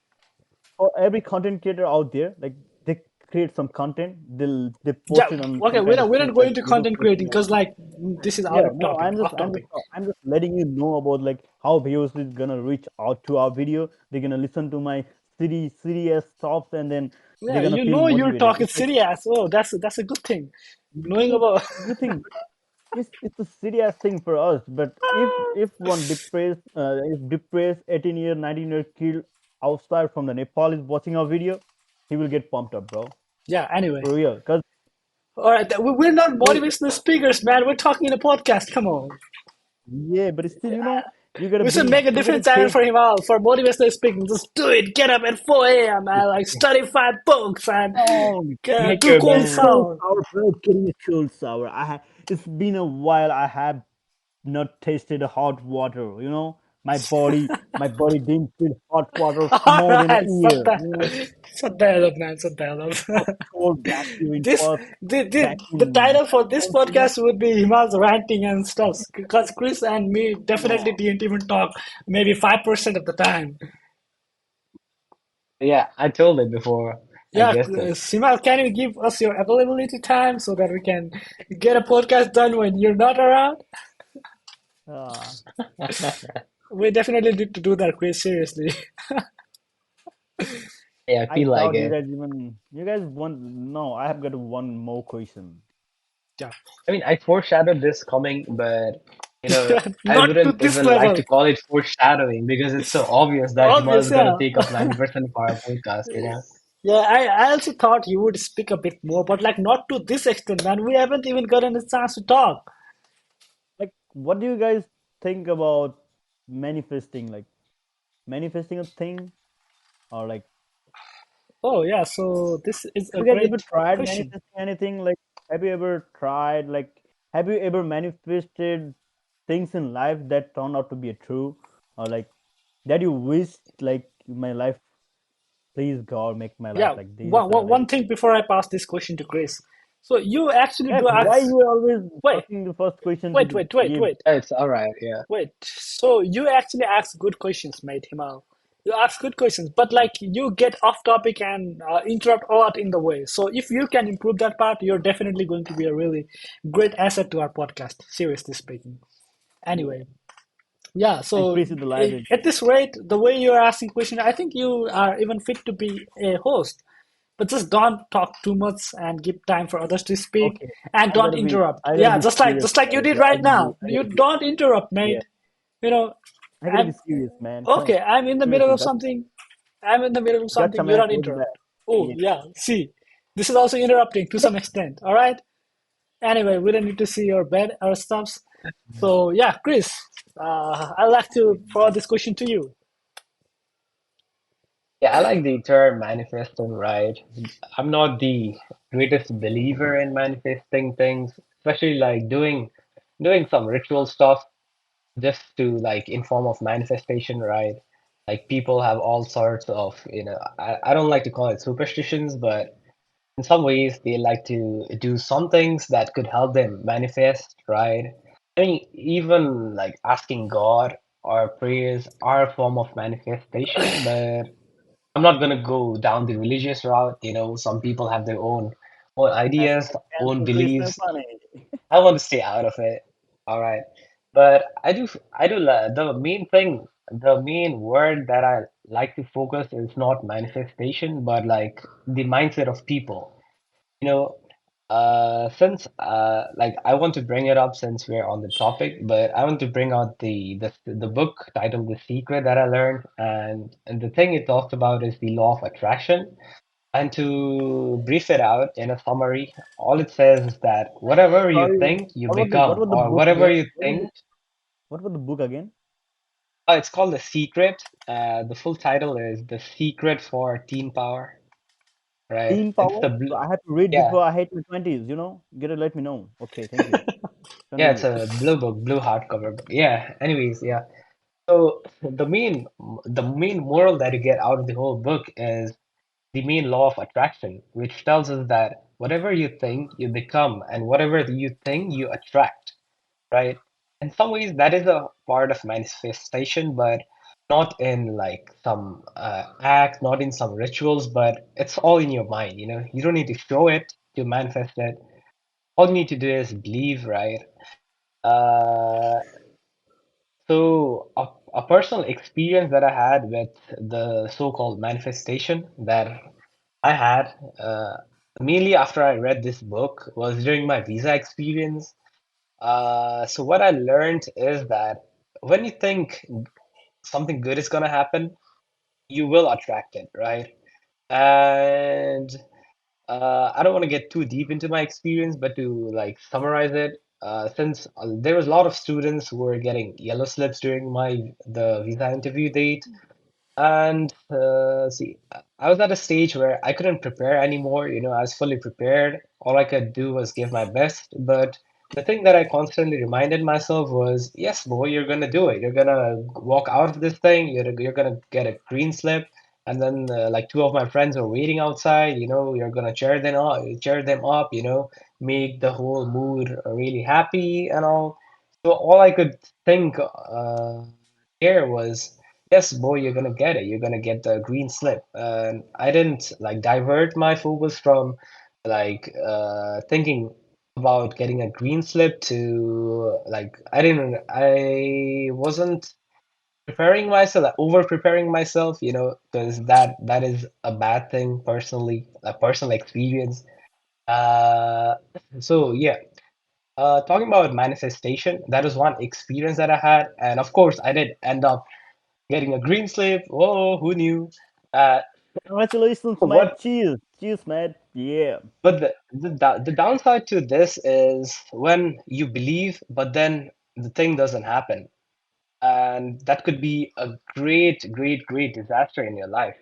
for every content creator out there, like they create some content, they Yeah, post it on okay, some kind of we're things not like going to YouTube content posting creating like. because like this is out Yeah, of no, topic, I'm just off I'm just topic. I'm just letting you know about like how viewers is gonna reach out to our video. They're gonna listen to my serious stops, and then they're Yeah, gonna you feel know you're motivated. talking It's like serious. Oh, that's a good thing. Knowing good, about good thing. It's a serious thing for us. But if one depressed, if depressed 18-year, 19-year kid outside from the Nepal is watching our video, he will get pumped up, bro. yeah. Anyway, For real. Cause all right, we're not cause motivational speakers, man. We're talking in a podcast. Come on, yeah, but still, we should make a you gotta different channel take. for him out for motivational speaking. Just do it. Get up at 4 a.m. and like study 5 books and Oh, Make do your getting cold a bed. cold shower. sour, bro. Getting a cold sour. It's been a while. I have not tasted hot water. My body didn't feel hot water All more than a right, year. shut that up, man. Shut that I was up. cold back here in This Perth, the back the in title for this Vancouver. podcast would be Himal's ranting and stuff because Chris and me definitely No, didn't even talk maybe 5% of the time. Yeah, I told it before. I Yeah, guessed it. Himal, can you give us your availability time so that we can get a podcast done when you're not around? uh, We definitely need to do that, Chris. Seriously. Yeah, I I feel like doubt it. you guys want. No, I have got one more question. Yeah. I mean, I foreshadowed this coming, but I Not to wouldn't this even like level. to call it foreshadowing because it's so obvious that Himal Obvious, is gonna yeah. take up 90% of our podcast. Yeah, I also thought you would speak a bit more, but like not to this extent, man. We haven't even gotten a chance to talk. Like, what do you guys think about manifesting? Like, manifesting a thing, or like, Oh yeah, so this is have a you guys great ever tried question. manifesting anything? Like, have you ever tried, like, have you ever manifested things in life that turned out to be a true, or like that you wished, like, my life, please God, make my life Yeah, like this, one, or one, like, one thing before I pass this question to Chris. So you actually yeah, do why ask, you are always wait, asking the first question wait, to wait, wait, give? wait, It's all right. Yeah. wait. So you actually ask good questions, mate, Himal. You ask good questions, but like you get off topic and interrupt a lot in the way. So if you can improve that part, you're definitely going to be a really great asset to our podcast, seriously speaking. Yeah, Anyway, yeah, so increase the library. at this rate, the way you're asking questions, I think you are even fit to be a host but just don't talk too much and give time for others to speak, Okay, and don't interrupt. I gotta Yeah, be just like serious, just like you guys. did Yeah, right now. I You gotta be, don't interrupt, yeah, mate. You know, I gotta be I'm serious, man. Come, okay. I'm in the middle seriously, of something. I'm in the middle of gotcha, something. You man. don't Welcome back. interrupt. Oh Yeah, yeah, see, this is also interrupting to some extent. All right. Anyway, we don't need to see your bed or stuffs. So yeah, Chris, I'd like to forward this question to you. Yeah, I like the term manifesting, right? I'm not the greatest believer in manifesting things, especially like doing some ritual stuff just to like in form of manifestation, right? Like people have all sorts of, I don't like to call it superstitions, but in some ways they like to do some things that could help them manifest, right? I mean, even like asking God or prayers are a form of manifestation, but I'm not gonna go down the religious route. Some people have their own ideas, cancel, own cancel. Chris, no beliefs. funny. I want to stay out of it. All right. But the main thing, the main word that I like to focus is not manifestation, but like the mindset of people. You know, since like I want to bring it up since we're on the topic, but I want to bring out the book titled The Secret that I learned, and the thing it talks about is the law of attraction. And to brief it out in a summary, all it says is that whatever you Sorry, think, you what become, was the or book whatever again? you think. What was the book again? It's called The Secret. The full title is The Secret for Teen Power, right? Teen It's Power. So I have to read yeah, before I hit my 20s. You gotta let me know. Okay, thank you. yeah, it's Continue. a blue book, blue hardcover book. Yeah, anyways, yeah. So the main moral that you get out of the whole book is the main law of attraction, which tells us that whatever you think, you become, and whatever you think, you attract, right? In some ways, that is a part of manifestation, but not in like some act, not in some rituals, but it's all in your mind. You don't need to show it to manifest it. All you need to do is believe, right? Uh, so a personal experience that I had with the so-called manifestation that I had mainly after I read this book was during my visa experience. So what I learned is that when you think something good is gonna happen, you will attract it, right? And I don't want to get too deep into my experience, but to like summarize it, since there was a lot of students who were getting yellow slips during the visa interview date, and see, I was at a stage where I couldn't prepare anymore. I was fully prepared. All I could do was give my best. But the thing that I constantly reminded myself was, yes, boy, you're gonna do it. You're gonna walk out of this thing. You're gonna get a green slip. And then, like two of my friends are waiting outside. You're gonna cheer them up. Make the whole mood really happy and all. So all I could think here was, yes, boy, you're gonna get it. You're gonna get the green slip. And I didn't like divert my focus from like thinking about getting a green slip to like I wasn't preparing myself, like, over preparing myself, because that is a bad thing personally, a personal experience. Uh, so yeah, talking about manifestation, that was one experience that I had, and of course, I did end up getting a green slip. Whoa, who knew? Uh, Congratulations, man. what? Cheers. Cheers, man. Yeah. But the downside to this is when you believe, but then the thing doesn't happen, and that could be a great, great, great disaster in your life.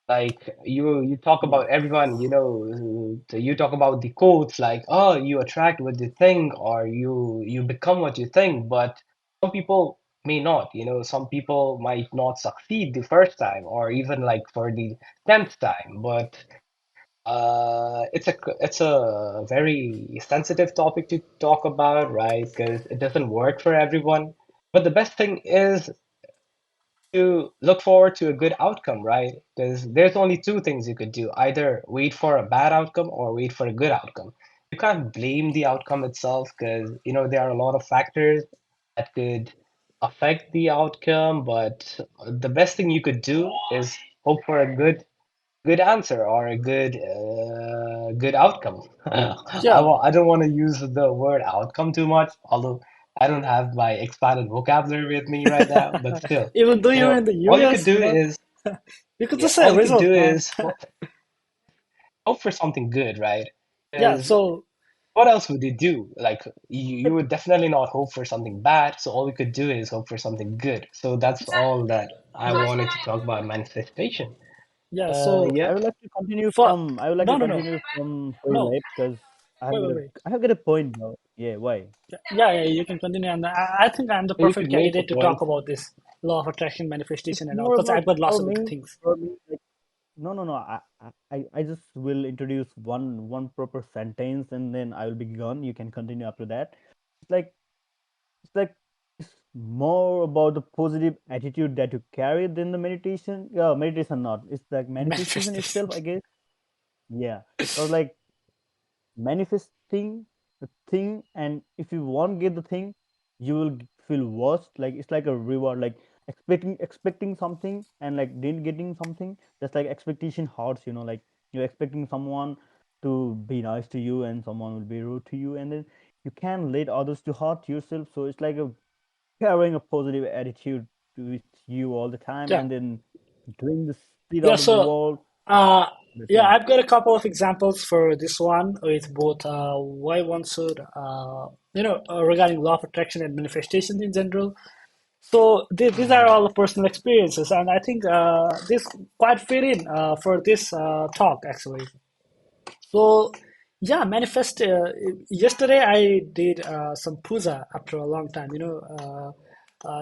Like you talk Yeah. about everyone, you talk about the quotes like, oh, you attract what you think, or you become what you think. But some people may not. Some people might not succeed the first time, or even like for the 10th time. But it's a very sensitive topic to talk about, right? Because it doesn't work for everyone. But the best thing is to look forward to a good outcome, right? Because there's only two things you could do: either wait for a bad outcome or wait for a good outcome. You can't blame the outcome itself because, there are a lot of factors that could affect the outcome, but the best thing you could do is hope for a good good answer or a good outcome. Yeah, I don't want to use the word outcome too much, although I don't have my expanded vocabulary with me right now. But still, even though you're in the all you could US, do is you could yeah, just say all you could result, do man. is hope for something good, right? Yeah, Because so what else would you do? Like you would definitely not hope for something bad. So all we could do is hope for something good. So that's all that I wanted to talk about manifestation. yeah, so Yeah. I would like to continue for from. I would like to no, no, no, continue from real no. life because Wait, wait, wait. I have got a point now. Yeah, why? Yeah, yeah, you can continue. And I think I'm the You perfect could make a candidate to point. talk about this law of attraction, It's manifestation, and all, more because about I've got lots for of good me. things. For me, like no, no, no. I just will introduce one proper sentence and then I will be gone. You can continue after that. It's like it's like it's more about the positive attitude that you carry than the meditation. Yeah, meditation not. It's like manifestation Manifestation. itself, I guess. Yeah, because like manifesting the thing, and if you won't get the thing, you will feel worse. Like it's like a reward, like expecting something and like didn't getting something. That's like expectation hurts. Like you're expecting someone to be nice to you and someone will be rude to you, and then you can't let others to hurt yourself. So it's like a carrying a positive attitude with you all the time Yeah, and then doing the split yeah. out of the So, world. uh, That's yeah, it. I've got a couple of examples for this one with both why one should, regarding law of attraction and manifestation in general. So these are Mhm. all the personal experiences, and I think this quite fit in for this talk actually. So yeah, manifest. Yesterday I did some puja after a long time.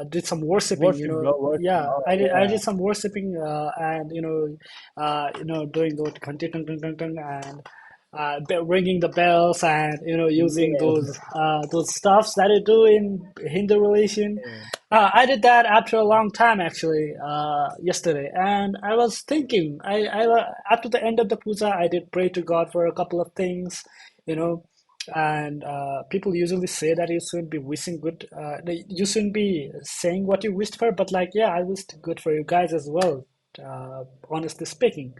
Did some worshiping. Worship, bro, worship. Yeah, Oh I did yeah. some worshiping and doing the kanti tung tung tung tung and ringing the bells and using Yes. those stuffs that you do in Hindu religion. Yeah. I did that after a long time actually yesterday, and I was thinking. After the end of the puja, I did pray to God for a couple of things, you know, and people usually say that you shouldn't be wishing good. You shouldn't be saying what you wished for, but like, yeah, I wished good for you guys as well. Honestly speaking,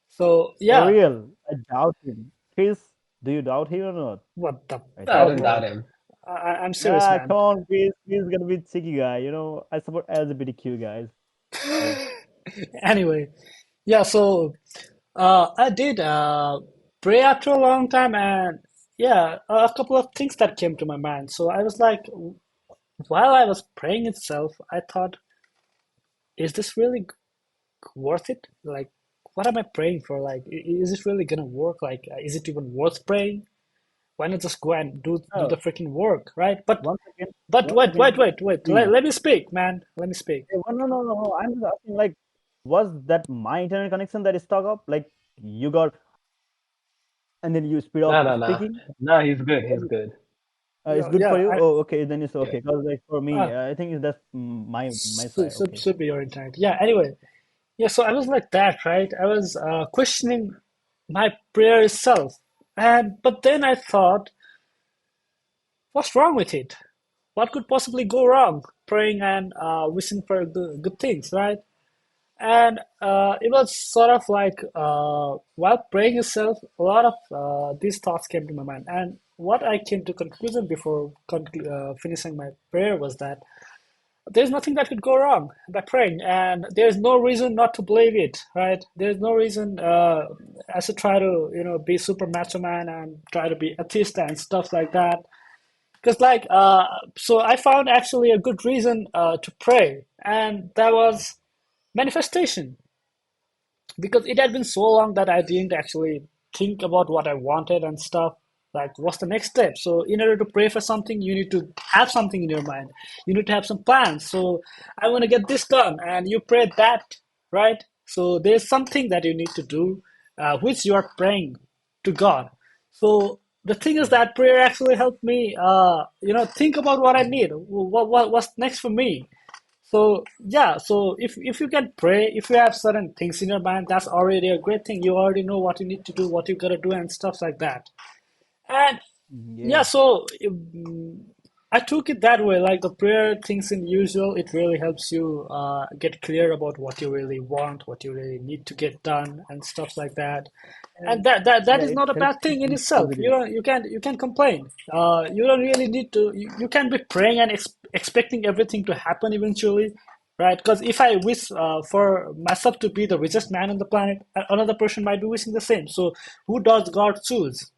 so For yeah, real. I doubt him. Chris, do you doubt him or not? what the I I doubt fuck, don't him. doubt bro? him. I'm serious, Ah, man. come on, Chris. He's gonna be cheeky guy. I support LGBTQ guys. So Anyway, yeah, so I did pray after a long time, and yeah, a couple of things that came to my mind. So I was like, while I was praying itself, I thought, is this really worth it? Like, what am I praying for? Like, is it really gonna work? Like, is it even worth praying? Why not just go and do oh, the freaking work, right? But once again, but once wait, again, wait, wait, wait. please. Let me speak, man. Let me speak. No, no, no, no. I'm just asking, like, was that my internet connection that is stuck up? Like, you got and then you speed No, up no, no. speaking. No, he's good. He's good. It's Yeah, good for yeah. you. Oh, okay, then it's Yeah. okay. Cause like for me, Uh, I think that's my side. Okay. should be your internet. Yeah. Anyway, yeah, so I was like that, right? I was questioning my prayer itself. And but then I thought, what's wrong with it? What could possibly go wrong? Praying and wishing for good things, right? And it was sort of like while praying itself, a lot of these thoughts came to my mind. And what I came to conclusion before finishing my prayer was that there's nothing that could go wrong by praying, and there's no reason not to believe it, right? There's no reason I should try to be super macho man and try to be atheist and stuff like that. Because like so I found actually a good reason to pray, and that was manifestation, because it had been so long that I didn't actually think about what I wanted and stuff. Like, what's the next step? So, in order to pray for something, you need to have something in your mind. You need to have some plans. So, I want to get this done, and you pray that, right? So, there's something that you need to do, which you are praying to God. So, the thing is Mhm. that prayer actually helped me, think about what I need. What's next for me? So yeah, so if you can pray, if you have certain things in your mind, that's already a great thing. You already know what you need to do, what you gotta do, and stuff like that. And yeah, Yeah. so I took it that way, like the prayer things in usual, it really helps you get clear about what you really want, what you really need to get done, and stuff like that. And And that yeah, is it not a helps bad to thing in think itself. positive. You can't complain. You don't really need to. You can be praying and expecting everything to happen eventually, right? Because if I wish for myself to be the richest man on the planet, another person might be wishing the same. So who does God choose?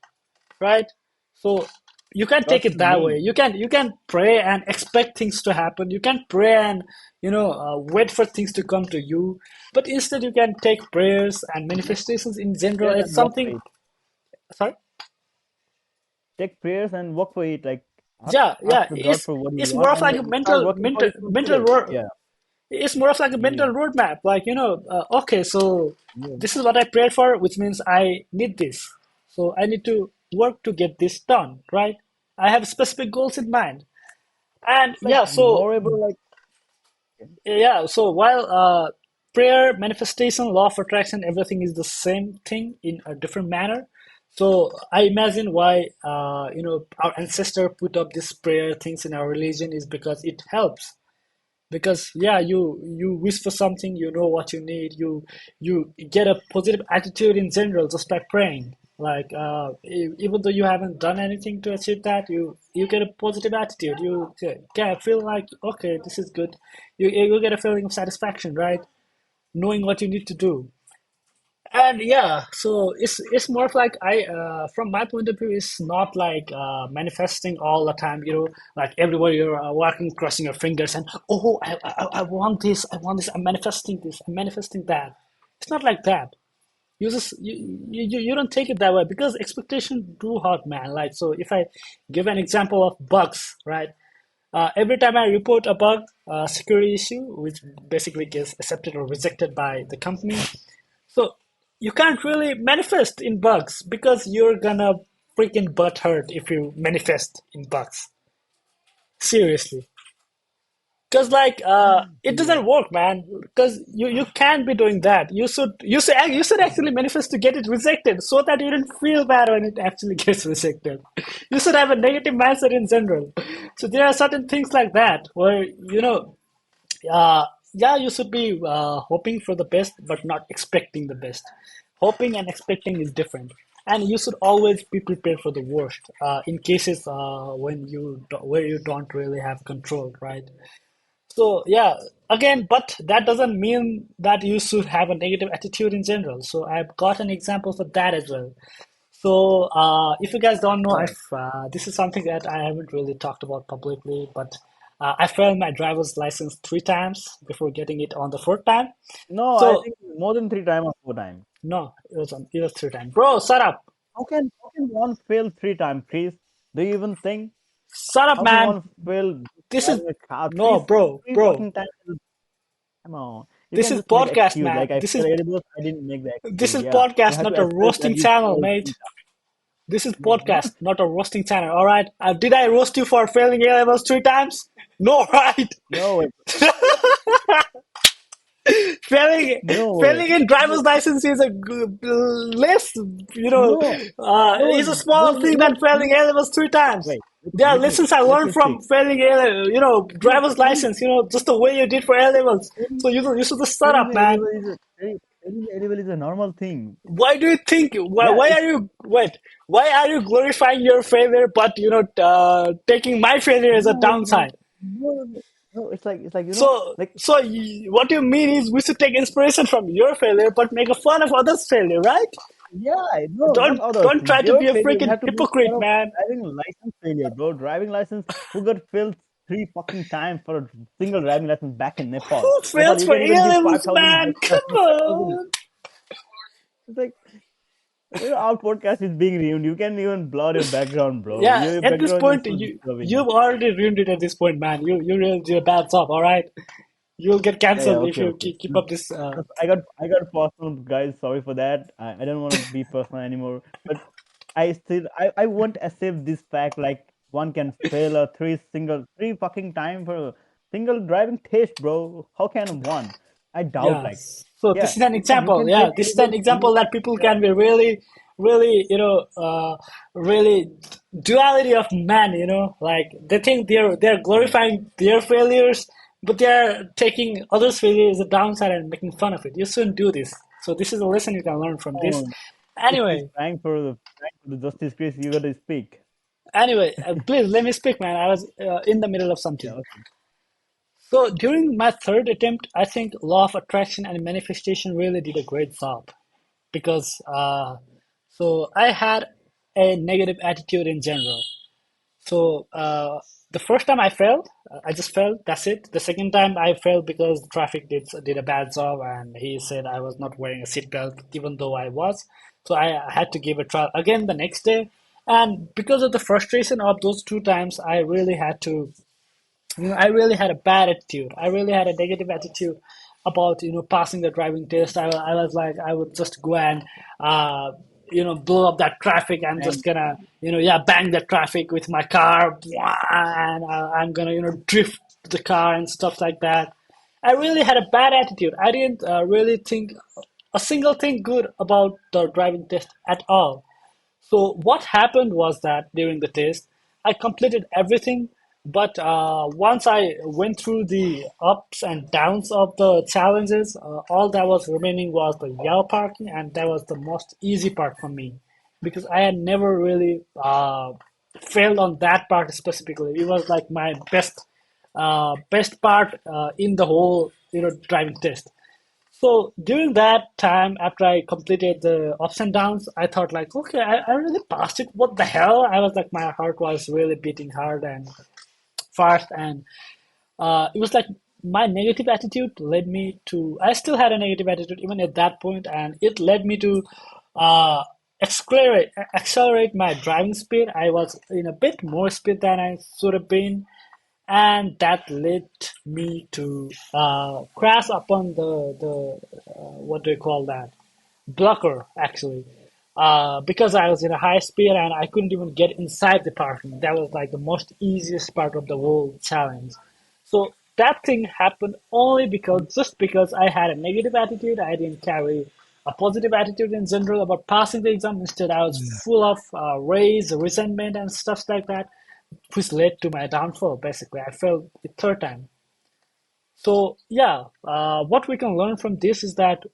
Right? So you can God take it chose that way. me. You can pray and expect things to happen. You can pray and wait for things to come to you. But instead, you can take prayers and manifestations in general Prayers as and work for something. it. Sorry. Take prayers and work for it. Like Yeah, ask yeah. the God for what you It's more want, of and like a then start working for it from mental today. work. Yeah, It's more of like a mental yeah, roadmap. Like, okay, so yeah. this is what I prayed for, which means I need this. So I need to work to get this done, right? I have specific goals in mind. And It's like yeah, so more about like yeah, so while prayer, manifestation, law of attraction, everything is the same thing in a different manner. So I imagine why our ancestor put up this prayer things in our religion is because it helps. Because yeah, you wish for something, you know what you need, you get a positive attitude in general just by praying. Like even though you haven't done anything to achieve that, you get a positive attitude. You can feel like okay, this is good. You get a feeling of satisfaction, right? Knowing what you need to do. And yeah, so it's more of like from my point of view, it's not like manifesting all the time. Like everybody you're walking, crossing your fingers, and oh, I want this, I want this, I'm manifesting this, I'm manifesting that. It's not like that. You don't take it that way because expectation do hurt, man. Like so, if I give an example of bugs, right? Every time I report a bug, security issue, which basically gets accepted or rejected by the company, so you can't really manifest in bugs because you're gonna freaking butt hurt if you manifest in bugs. Seriously. Cause like it yeah. doesn't work, man. Cause you can't be doing that. You should actually manifest to get it rejected so that you don't feel bad when it actually gets rejected. You should have a negative mindset in general. So there are certain things like that where uh, yeah, you should be hoping for the best, but not expecting the best. Hoping and expecting is different, and you should always be prepared for the worst in cases where you don't really have control, right? So yeah, again, but that doesn't mean that you should have a negative attitude in general. So I've got an example for that as well. So, if you guys don't know, Right. this is something that I haven't really talked about publicly, but I failed my driver's license 3 times before getting it on the fourth time. No, I So, think more than 3 times or 4 times. no, it was 3 times. Bro, shut up. How can one fail 3 times, Chris? Do you even think? Shut up, How can man. one fail This is, driving a car no, three bro. fucking times? Come on. You This can is just make podcast, excuse man. like I failed edibles. I didn't make the This excuse. is Yeah, you podcast, have to not a assess that roasting you channel, failed mate. 3 times. This is podcast, What? not a roasting channel, all right? Did I roast you for failing A levels 3 times? No, right? No way. failing No way. failing in driver's license is a less No. No. is a small thing than failing A levels 3 times. Wait. There are Let me lessons I let learned me speak. from failing driver's license. Just the way you did for A levels. Failing So you should just shut failing up, the man. edible is failing the edible is a normal thing. Why do you think? Yeah, Why it's are you wait? Why are you glorifying your failure, but taking my failure as a no, downside? no. It's like like What you mean is we should take inspiration from your failure, but make a fun of others' failure, right? yeah, no, not others. Don't try to Your be a failure. We freaking have to make fun hypocrite, of man. driving license failure, bro. Driving license. Who got failed 3 fucking times for a single driving license back in Nepal? Who Nepal, fails you for can A even give levels, 5,000 man? extra, Come 5,000. on. It's like our podcast is being ruined. You can even blur your background, bro. Yeah, Your at this background is point, so disturbing. you've already ruined it at this point, man. You really did a bad job. All right, you'll get Yeah, cancelled if okay, you okay. keep up this. I got personal, guys. Sorry for that. I don't want to be personal anymore. But I won't accept this fact like one can fail a three fucking time for a single driving test, bro. How can one? I doubt Yeah. like So yeah, this is an it's like you example. can Yeah, fail this is an edible. example that people can be really, really, really duality of man. Like they think they're glorifying their failures, but they're taking others' failures as a downside and making fun of it. You shouldn't do this. So this is a lesson you can learn from this. Oh, he's Anyway, trying for the justice case. You got to speak. please let me speak, man. I was in the middle of Yeah. something. Okay. So during my third attempt, I think law of attraction and manifestation really did a great job because so I had a negative attitude in general. So the first time I failed, I just failed. That's it. The second time I failed because the traffic did a bad job, and he said I was not wearing a seatbelt, even though I was. So I had to give a trial again the next day, and because of the frustration of those two times, I really had to I really had a bad attitude. I really had a negative attitude about, passing the driving test. I was like, I would just go and, blow up that traffic. I'm just And gonna, yeah, bang the traffic with my car, and I'm gonna, drift the car and stuff like that. I really had a bad attitude. I didn't really think a single thing good about the driving test at all. So what happened was that during the test, I completed everything, but once I went through the ups and downs of the challenges, all that was remaining was the yellow parking, and that was the most easy part for me because I had never really failed on that part specifically. It was like my best part in the whole driving test. So during that time, after I completed the ups and downs, I thought like, okay, I really passed it. What the hell? I was like, my heart was really beating hard and fast, and it was like my negative attitude led me to. I still had a negative attitude even at that point, and it led me to uh, accelerate my driving speed. I was in a bit more speed than I should have been, and that led me to crash upon the what do you call that, blocker actually, because I was in a high speed and I couldn't even get inside the parking. That was like the most easiest part of the whole challenge. So that thing happened only because just because I had a negative attitude. I didn't carry a positive attitude in general about passing the exam. Instead, I was full of rage, resentment, and stuff like that, which led to my downfall. Basically, I failed the third time. So yeah, what we can learn from this is that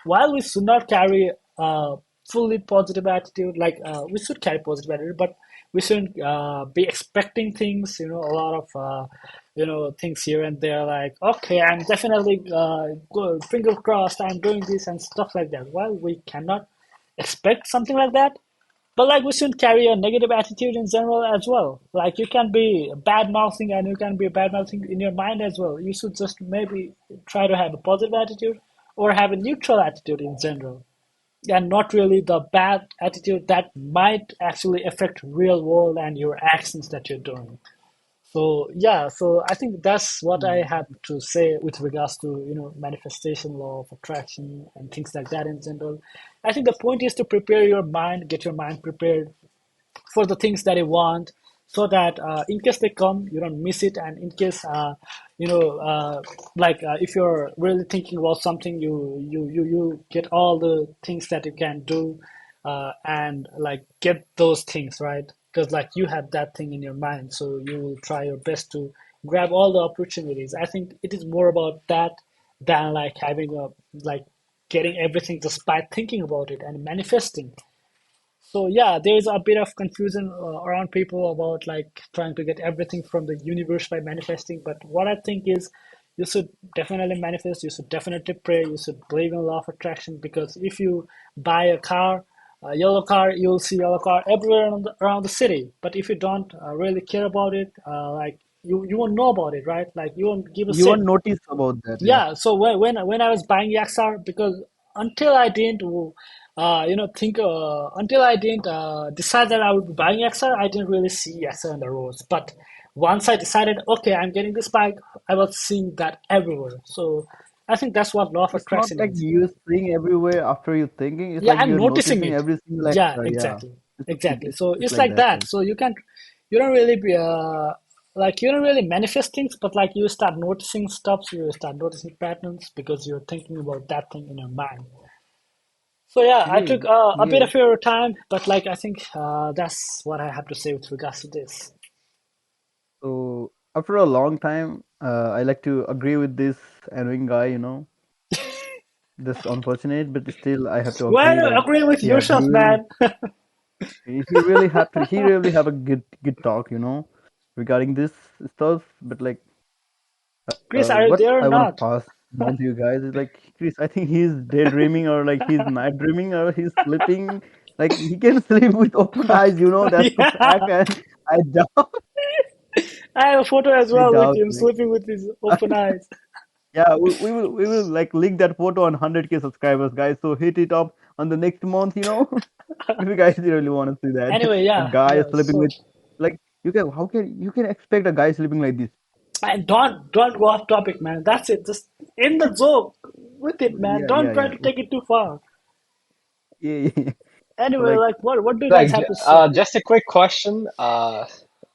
while we should not carry a fully positive attitude, like we should carry positive attitude, but we shouldn't be expecting things. A lot of things here and there. Like, okay, I'm definitely finger crossed. I'm doing this and stuff like that. Well, we cannot expect something like that, but like we shouldn't carry a negative attitude in general as well. Like you can be bad mouthing and you can be bad mouthing in your mind as well. You should just maybe try to have a positive attitude or have a neutral attitude in general. And not really the bad attitude that might actually affect real world and your actions that you're doing. So yeah, so I think that's what I have to say with regards to manifestation, law of attraction, and things like that in general. I think the point is to prepare your mind, get your mind prepared for the things that you want, so that in case they come, you don't miss it, and in case you know if you're really thinking about something, you get all the things that you can do, and like get those things right, because like you have that thing in your mind, so you will try your best to grab all the opportunities. I think it is more about that than like having a like getting everything just by thinking about it and manifesting. So yeah, there is a bit of confusion around people about like trying to get everything from the universe by manifesting. But what I think is, you should definitely manifest. You should definitely pray. You should believe in law of attraction, because if you buy a car, a yellow car, you'll see yellow car everywhere around the city. But if you don't really care about it, like you won't know about it, right? Like you won't give a you won't shit. notice about that. Yeah. Yeah, so when I was buying Yaxar, because until I didn't think until I didn't decide that I would be buying Yaxar, I didn't really see Yaxar on the roads. But once I decided, okay, I'm getting this bike, I was seeing that everywhere. So I think that's what law of It's not attraction like is. you're seeing everywhere after you thinking. It's Yeah, like I'm you're noticing noticing it. every single Yeah, extra. Yeah. exactly, exactly. It's, So it's it's like like that. that. Yeah. So you don't really be like you don't really manifest things, but like you start noticing stuff, you start noticing patterns because you're thinking about that thing in your mind. So yeah, I Okay. took a bit Yeah. of your time, but like I think that's what I have to say with regards to this. So after a long time, I like to agree with this annoying guy. That's unfortunate, but still I have to Why agree. do you Like, agree with yeah, yourself, man? he really have to. He really have a good talk. Regarding this stuff. But like, Chris, are you what there or I want to not? pass on to you guys is like, Chris. I think he's daydreaming or like he's night dreaming or he's sleeping. Like he can sleep with open eyes. That's the Yeah, fact, and I doubt. I have a photo as I well with doubt. him Like, sleeping with his open eyes. yeah, we will like link that photo on 100K subscribers, guys. So hit it up on the next month. If you guys really want to see that Anyway, a yeah, guy yeah. sleeping So with like you can expect a guy sleeping like this? and don't go off topic, man. That's it. Just end the joke with it, man. Yeah, yeah, Don't try yeah. to take it too far. Yeah, yeah. Yeah. So Anyway, like, like what do you guys Like, have to say? just a quick question.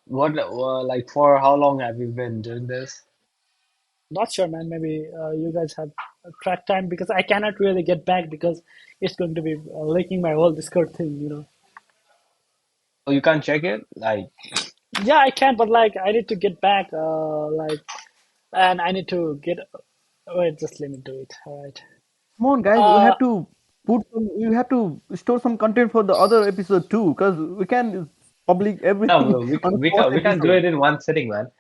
What, like, for how long have you been doing this? Not sure, man. Maybe you guys have a track time because I cannot really get back because it's going to be leaking my whole Discord thing. Oh, you can't check it? Like, Yeah, I can, but like I need to get back, and I need to get. Wait, just let me do it. All right. come on, guys, we Uh, have to we have to store some content for the other episode too, because we can public everything no, we on c- the we first can't we can't do episode. it in one sitting, man.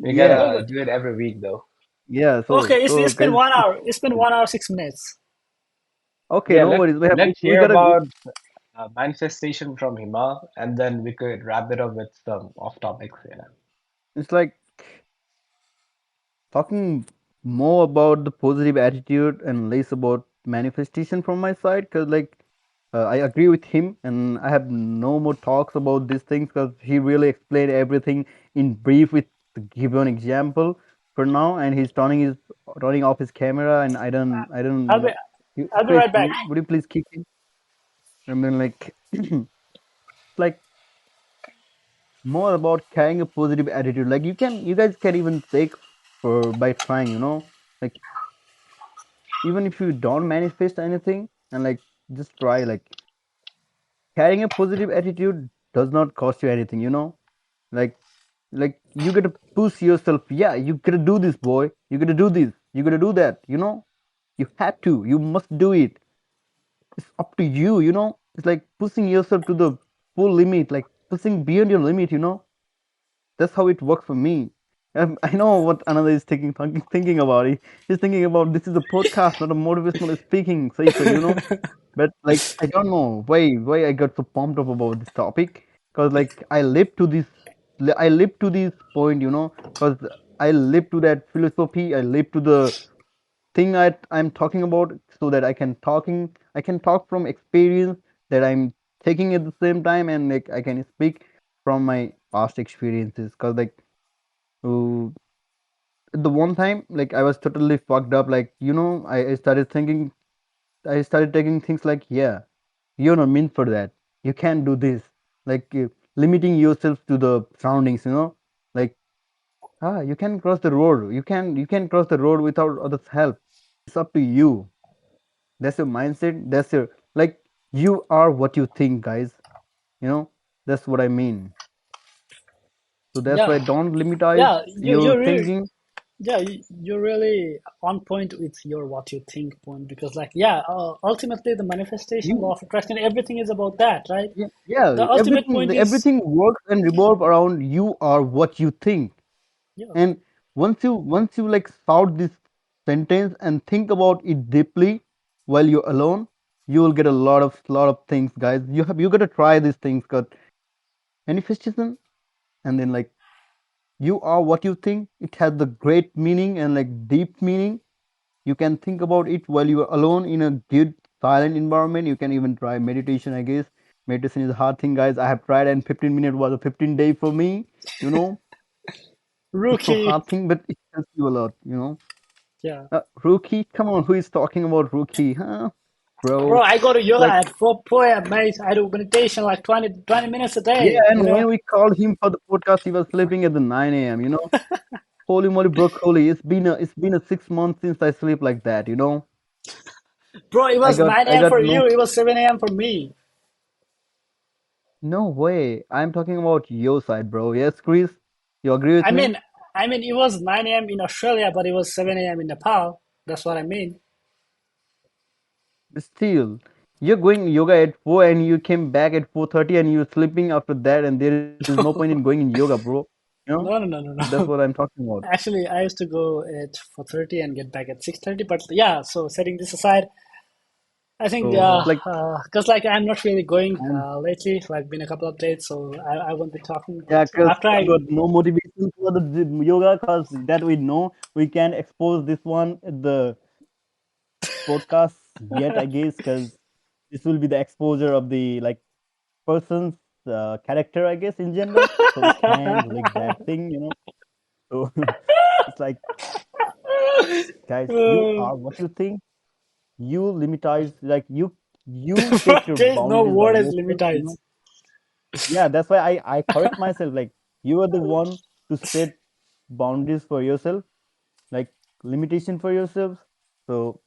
We Yeah, wait, gotta wait. do it every week, though. yeah. So Okay, so it's been guys, 1 hour. It's been 1 hour 6 minutes. okay, Yeah, no worries. let's We hear gotta. about manifestation from Himal, and then we could wrap it up with some off topics. Yeah. It's like talking more about the positive attitude and less about manifestation from my side, because like I agree with him and I have no more talks about these things because he really explained everything in brief with the given example for now, and he's turning off his camera, and I don't I'll be know. I'll be Chris, right back. would you please kick in? I mean, like like more about carrying a positive attitude. Like you guys can even take for by trying, like even if you don't manifest anything, and like just try, like carrying a positive attitude does not cost you anything, like you gotta push yourself. Yeah, you gotta do this, boy. You gotta do this, you gotta do that, you have to, you must do it. It's up to you, it's like pushing yourself to the full limit, like pushing beyond your limit, that's how it works for me. I know what another is thinking about it. He's thinking about this is a podcast, not a motivational speaking session, But like I don't know why I got so pumped up about this topic, because like I live to this point, because I live to that philosophy. I live to the thing I'm talking about, so that I can talk from experience that I'm taking at the same time, and like I can speak from my past experiences, because like uh, the one time like I was totally fucked up, like I started taking things like, yeah, you're not meant for that. You can't do this. Like limiting yourself to the surroundings, like you can cross the road. You can cross the road without others' help. It's up to you. That's your mindset. That's your, like, you are what you think, guys. You know that's what I mean. So that's why Yeah, don't limitize yeah. your thinking. You're really on point with your what you think point because like yeah, ultimately the manifestation, law You of attraction, everything is about that, right? Yeah, yeah, The ultimate everything point is everything works and revolve around you are what you think. yeah. And once you like shout this sentence and think about it deeply while you're alone, you will get a lot of things, guys. You got to try these things, called manifestation. And then like, you are what you think, it has the great meaning and like deep meaning. You can think about it while you are alone in a good silent environment. You can even try meditation, I guess. Meditation is a hard thing, guys. I have tried, and 15 minutes was a 15-day for me. you know it's so Rookie. hard thing, but it helps you a lot, Yeah. Rookie, come on, who is talking about Rookie, huh, Bro, bro? I go to yoga Like, at 4 p.m., mate. I do meditation like 20 minutes a yeah, day, and when we called him for the podcast, he was sleeping at the 9 a.m. Holy moly, broccoli! It's been a 6 months since I sleep like that. Bro, it I was got 9 I a.m. got for no you. It was 7 a.m. for me. no way. I'm talking about your side, bro. Yes, Chris, you agree with I me? mean, it was 9 a.m. in Australia, but it was 7 a.m. in Nepal. That's what I mean. Still, you're going yoga at 4 and you came back at 4:30 and you're sleeping after that, and there is no point in going in yoga, bro. You know? No, no, no, no, That's what no. I'm talking about. Actually, I used to go at 4:30 and get back at 6:30. But yeah, so setting this aside, I think So it's like, because like I'm not really going and lately. Like been a couple of days, so I won't be talking. yeah, But because after I I got no motivation for the yoga, because that we know we can't expose this one at the podcast yet, I guess, because this will be the exposure of the like person's character, I guess, in general. So we can't like that thing, you know. So it's like, guys, you uh, are what you think. You limitize, like you take your there is no boundaries by word as yourself. You know. limitize. Yeah, that's why I correct myself. Like you are the one to set boundaries for yourself, like limitation for yourself. So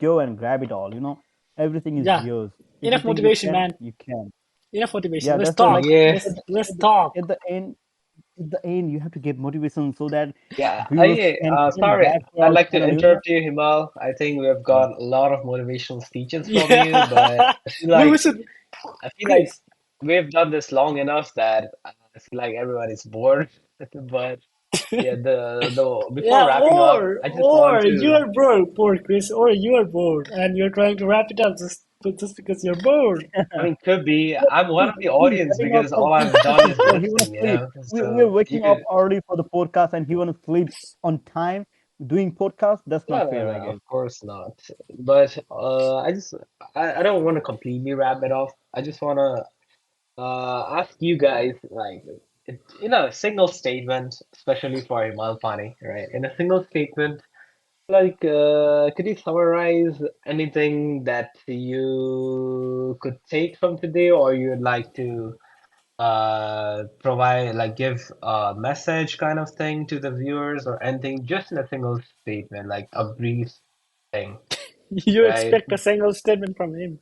go and grab it all. You know, everything is Yeah, yours. If you enough think you motivation, can, man. you can. Enough motivation. Yeah, Let's that's why. Like talk. Yeah, at Let's the, let's at the, talk. at the end, you have to get motivation so that yeah. viewers can come Sorry, back to I'd our like to channel. You know. interrupt you, Himal. I think we've Yeah. got a lot of motivational speeches from you, but Yeah, I feel like we should, I feel like Chris. we've done this long enough that I feel like everyone is bored. But yeah, the before Yeah, wrapping up, I just want or you to. are bored, Chris, or you are bored, and you're trying to wrap it up just because you're bored. I mean, could be. But I'm one of the he's audience getting up because for all he's I've done sleeping, is bro. He wanna listening, you sleep. know. We're So you waking up could. early for the podcast, and he wanna sleep on time doing podcast. That's No, not no, fair, no, I guess. of course not. But I don't want to completely wrap it off. I just want to ask you guys, like, in a single statement, especially for Himal Pani, right? In a single statement, like, could you summarize anything that you could take from today, or you'd like to provide, like, give a message kind of thing to the viewers, or anything, just in a single statement, like a brief thing, You right? expect a single statement from him.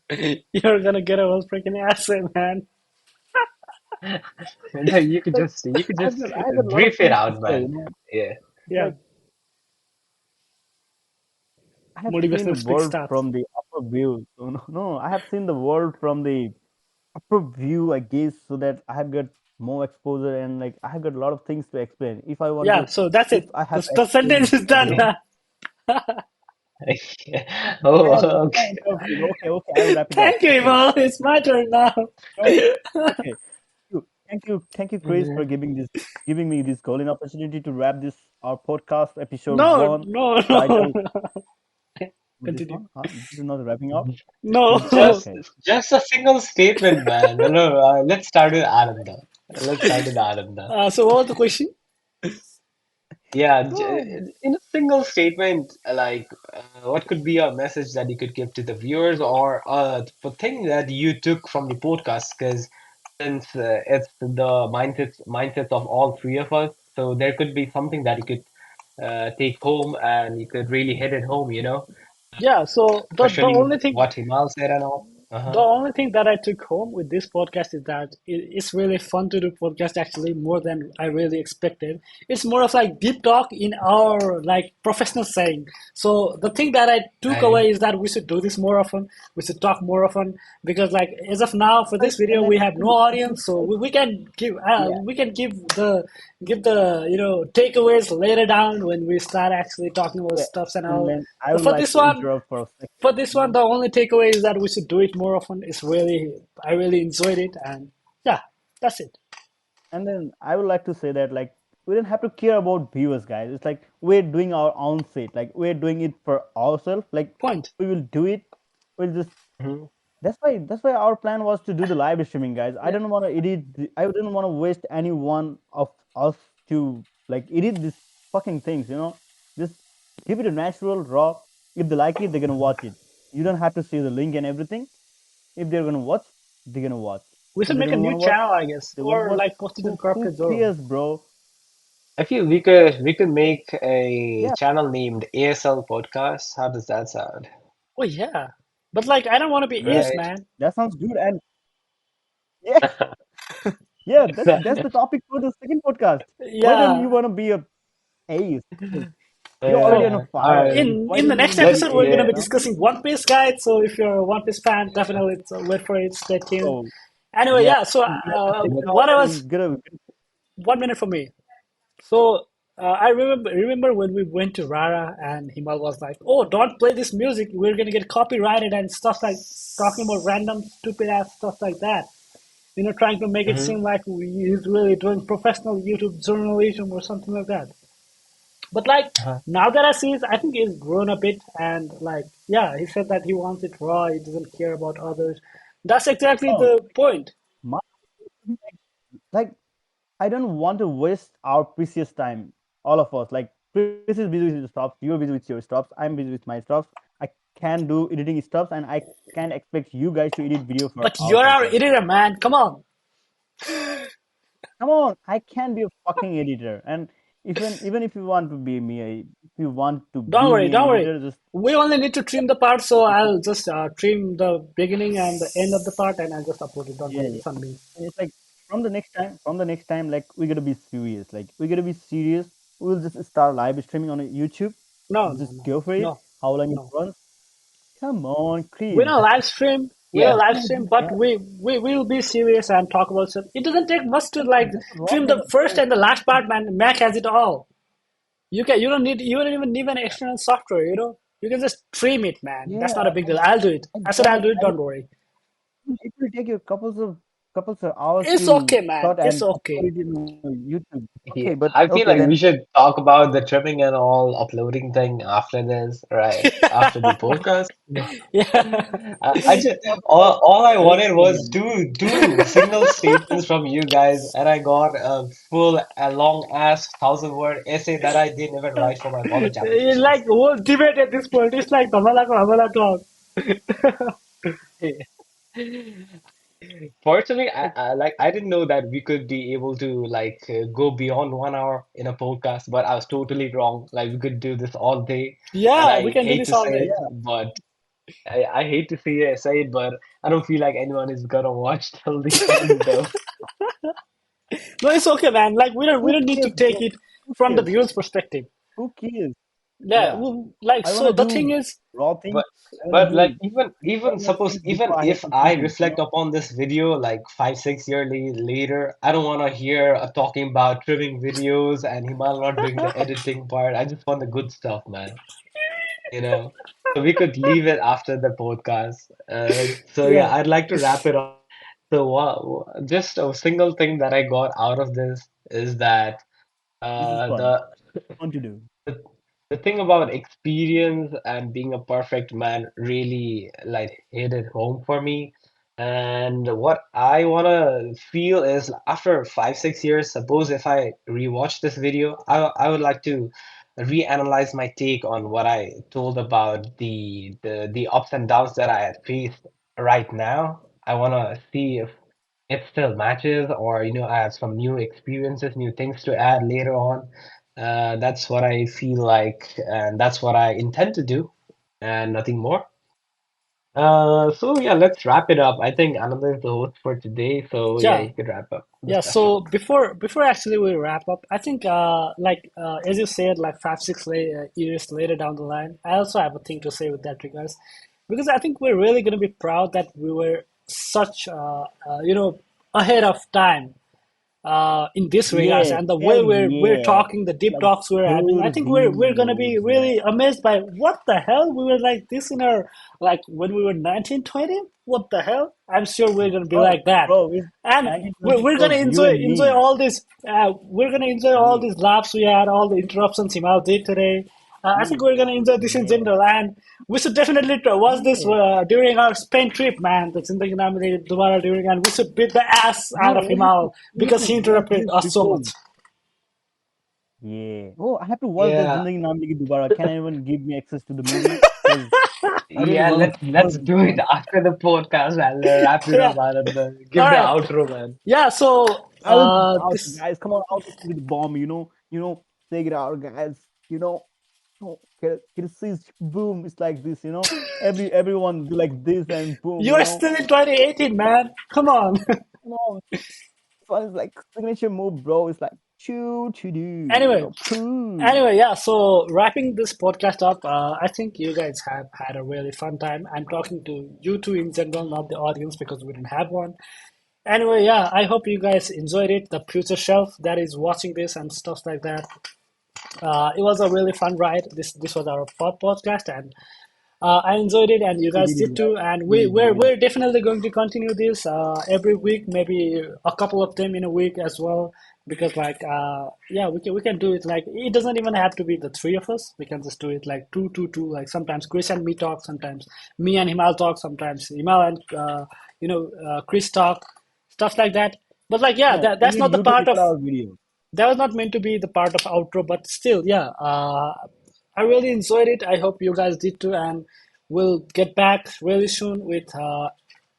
You're gonna get a whole freaking essay, man. And then you could just I got a lot of brief it things to out, say. man. You know, Yeah. it's Yeah, like I have seen the motivational speech world starts. from the upper view. So no, I have seen the world from the upper view, I guess, so that I have got more exposure and like I have got a lot of things to explain. If I want Yeah, to, so that's if it. I have to The explain, sentence is like, done. Oh, can I okay. interrupt you? Okay, okay, I'll wrap it up. Thank you, Okay, Imal. It's my turn now. no, okay. Thank you, Chris, for giving me this golden opportunity to wrap this our podcast episode No, one no, no. titled this Continue. one. Huh? This is not wrapping up. No. Just Okay. just a single statement, man. No, no, let's start with Ananda. Let's start with Ananda. So what was the question? Yeah, So in a single statement, like what could be a message that you could give to the viewers, or the thing that you took from the podcast? Because since it's the mindset of all three of us, so there could be something that you could take home and you could really hit it home, you know, Yeah, so the especially only thing what Himal said and all. the Uh-huh. only thing that I took home with this podcast is that it's really fun to do podcast actually more than I really expected. It's more of like deep talk in our like professional saying. So the thing that I took Right. away is that we should do this more often. We should talk more often because like as of now for like, this video and then we have no I think audience, so like, yeah, we can give the takeaways later down when we start actually talking about yeah, stuffs and and all. then I So would like to interrupt for a for second. this You one, know, the only takeaway is that we should do it more often. It's really, I really enjoyed it, and yeah, that's it. and then I would like to say that like we don't have to care about viewers, guys. It's like we're doing our own set. Like we're doing it for ourselves. Like Point. we will do it. We'll just Hmm. that's why our plan was to do the live streaming, guys. I Yeah, don't want to edit. I didn't want to waste any one of us to like edit these fucking things. You know, just give it a natural raw. If they like it, they're gonna watch it. You don't have to see the link and everything. If they're gonna watch, they're gonna watch. we If should they make a don't want new to watch, channel, I guess, they won't or watch. like post it in Who corporate zone. cares, bro? I feel we could make a Yeah, channel named ASL Podcast. How does that sound? Oh yeah, but like I don't want to be Ace, Right. man. That sounds good. And yeah, yeah, that's the topic for the second podcast. Why don't Yeah. you want to be a ace? Because you're already on a Yeah. All fire. right. Why In the don't you next want to Let be episode, we're ace? gonna yeah. be You know? discussing One Piece guide. So if you're a One Piece fan, definitely wait for it. Stay tuned. So Anyway, yeah, yeah. So we have to check But it out what I was and get a. 1 minute for me. So I remember when we went to Rara and Himal was like, "Oh, don't play this music. We're gonna get copyrighted and stuff like talking about random stupid ass stuff like that." Trying to make it mhm. seem like he's really doing professional YouTube journalism or something like that. But like Uh-huh. now that I see it, I think he's grown a bit and like yeah, he said that he wants it raw. He doesn't care about others. That's exactly No, the point. my, like I don't want to waste our precious time. All of us, like Chris is busy with his stuff, you're busy with your stuff, I'm busy with my stuff. I can do editing stuff, and I can't expect you guys to edit video for But our you're our podcast. editor, man. Come on. Come on, I can be a fucking editor. And even if you want to be me, if you want to Don't be worry, me an don't worry. editor, just We only need to trim the part, so I'll just trim the beginning and the end of the part, and I'll just upload it. Don't yeah, worry, yeah. it's on me. And it's like from the next time, like we gotta be serious. Like we gotta be serious. We'll just start live streaming on YouTube. No, no, Just no, go for it. no, How long it no. runs? Come on, We Chris. don't live stream. We Yeah. don't live Come on, stream, do but that. we will be serious and talk about stuff. It doesn't take much to like That's a raw trim the data, first bro. and the last part, man. Mac has it all. You don't even need an external software. You can just trim it, man. Yeah, That's not a big deal. I'll do it. I I said get I'll it. do it. Don't worry. It will take you couples of hours It's to okay, man. cut It's and okay. upload it in YouTube. Okay, Yeah. but I okay feel then. like we should talk about the trimming and all uploading thing after this, right? After the podcast. Yeah. I just Talk about all I wanted was editing. two single statements from you guys, and I got a long ass 1,000 word essay that I didn't even write for my college It's applications. like whole debate at this point. It's like Dhamala talk. Fortunately, Like I didn't know that we could be able to go beyond 1 hour in a podcast, but I was totally wrong. Like we could do this all day, and Yeah, we I can do hate this to all say day. it, yeah, but I hate to say it, but I don't feel like anyone is gonna watch till the end though. No, it's okay, man. Like we who don't need to cares, take bro? it Who from the cares? viewer's perspective. Who cares? Yeah, Yeah, like I wanna so the thing do is, raw things. But I wanna but like do even external suppose things even before I hit if the I TV. You reflect know? upon this video like 5 6 years later, I don't want to hear talking about trimming videos and Himal not doing the editing part. I just want the good stuff, man. You know. So we could leave it after the podcast. So yeah, yeah, I'd like to wrap it up. So just a single thing that I got out of this is that This is fun. the Fun to do. the, the thing about experience and being a perfect man really like hit it home for me. And what I wanna feel is after 5 6 years, suppose if I rewatch this video, I would like to reanalyze my take on what I told about the ups and downs that I had faced right now. I wanna see if it still matches, or I have some new experiences, new things to add later on. That's what I feel like, and that's what I intend to do, and nothing more. So yeah, let's wrap it up. I think Ananda is the host for today, so yeah, yeah. you could wrap up the Yeah, session. so before actually we wrap up, I think like as you said, like 5 6 years later down the line, I also have a thing to say with that regards, because I think we're really going to be proud that we were such ahead of time in this regards, Yeah, and the way hell we're yeah. talking, the deep Like talks we're having, I those think we're gonna be videos, man. really amazed by what the hell we were like this in our like when we were 1920. What the hell? I'm sure we're gonna be Bro, like that, bro, it's and we're 1920 gonna was you enjoy and enjoy me. all this. We're gonna enjoy all Yeah, these laughs we had, all the interruptions Himal did today. I yeah, think we're gonna enjoy this in yeah, general, and we should definitely watch this yeah. during our Spain trip, man. The Zindagi Na Milegi Dobara during, and we should beat the ass out Bro, of Himal we have because to he watch interrupted this us so before. much. Yeah. Oh, I have to watch that Yeah, Zindagi Na Milegi Dobara. Can anyone give me access to the movie? Because I really yeah, want to watch let's this do it one. after the podcast, man. Wrap it Yeah. up, Ananda. All Give the right. outro, man. Yeah. So I will get out, this. guys. Come on, out with the bomb. Take it out, guys. You know. Oh, can you see? Boom! It's like this, you know. Everyone do like this and boom, you You're know. still in 2018, man. Come on. Come on, so it's like signature move, bro. It's like choo to do, you Anyway, know, poo. Anyway, yeah, so wrapping this podcast up, I think you guys have had a really fun time. I'm talking to you two in general, not the audience, because we didn't have one. Anyway, yeah, I hope you guys enjoyed it. The future shelf that is watching this and stuff like that. It was a really fun ride. This was our fourth podcast, and I enjoyed it, and you We guys did it did too. right. And We did it. we're definitely going to continue this every week, maybe a couple of them in a week as well. Because like yeah, we can do it like it doesn't even have to be the three of us. We can just do it like two, two, two. Like sometimes Chris and me talk, sometimes me and Himal talk, sometimes Himal and Chris talk, stuff like that. But like yeah, Yeah, we that's need not the you to part of record our video. that was not meant to be the part of outro, but still, yeah, I really enjoyed it. I hope you guys did too, and we'll get back really soon with.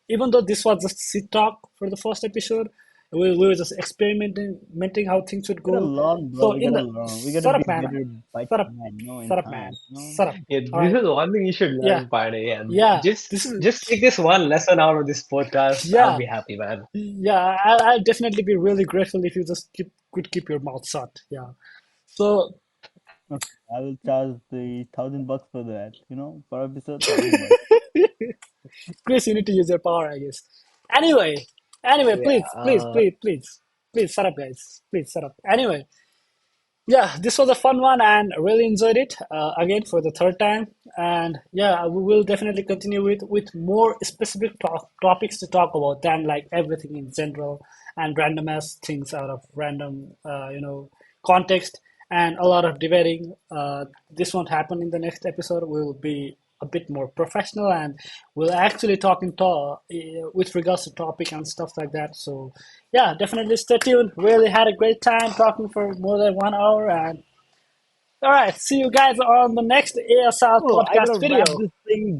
Even though this was just sit talk for the first episode, we were just experimenting how things would We gotta go. learn, bro. So We in gotta the learn. We gotta shut be up, man, better by shut up, time, in shut up, man, time. shut up. Yeah, All this right, is one thing you should yeah, learn, Party. And yeah. just This is just take this one lesson out of this podcast. I'll yeah. be happy, man. Yeah, I'll definitely be really grateful if you just could keep your mouth shut. Yeah. So Okay, I will charge the $1,000 for that. Per episode, $1,000. Chris, you need to use your power, I guess. Anyway, Yeah. please, shut up, guys. Please, shut up. Anyway, yeah, this was a fun one and I really enjoyed it again for the third time. And yeah, we will definitely continue with more specific topics to talk about than like everything in general and random ass things out of random, context and a lot of debating. This won't happen in the next episode. We will be a bit more professional and we'll actually talk with regards to topic and stuff like that. So yeah, definitely stay tuned. Really had a great time talking for more than 1 hour. And all right, see you guys on the next ASL Oh, I podcast gotta video. wrap this thing,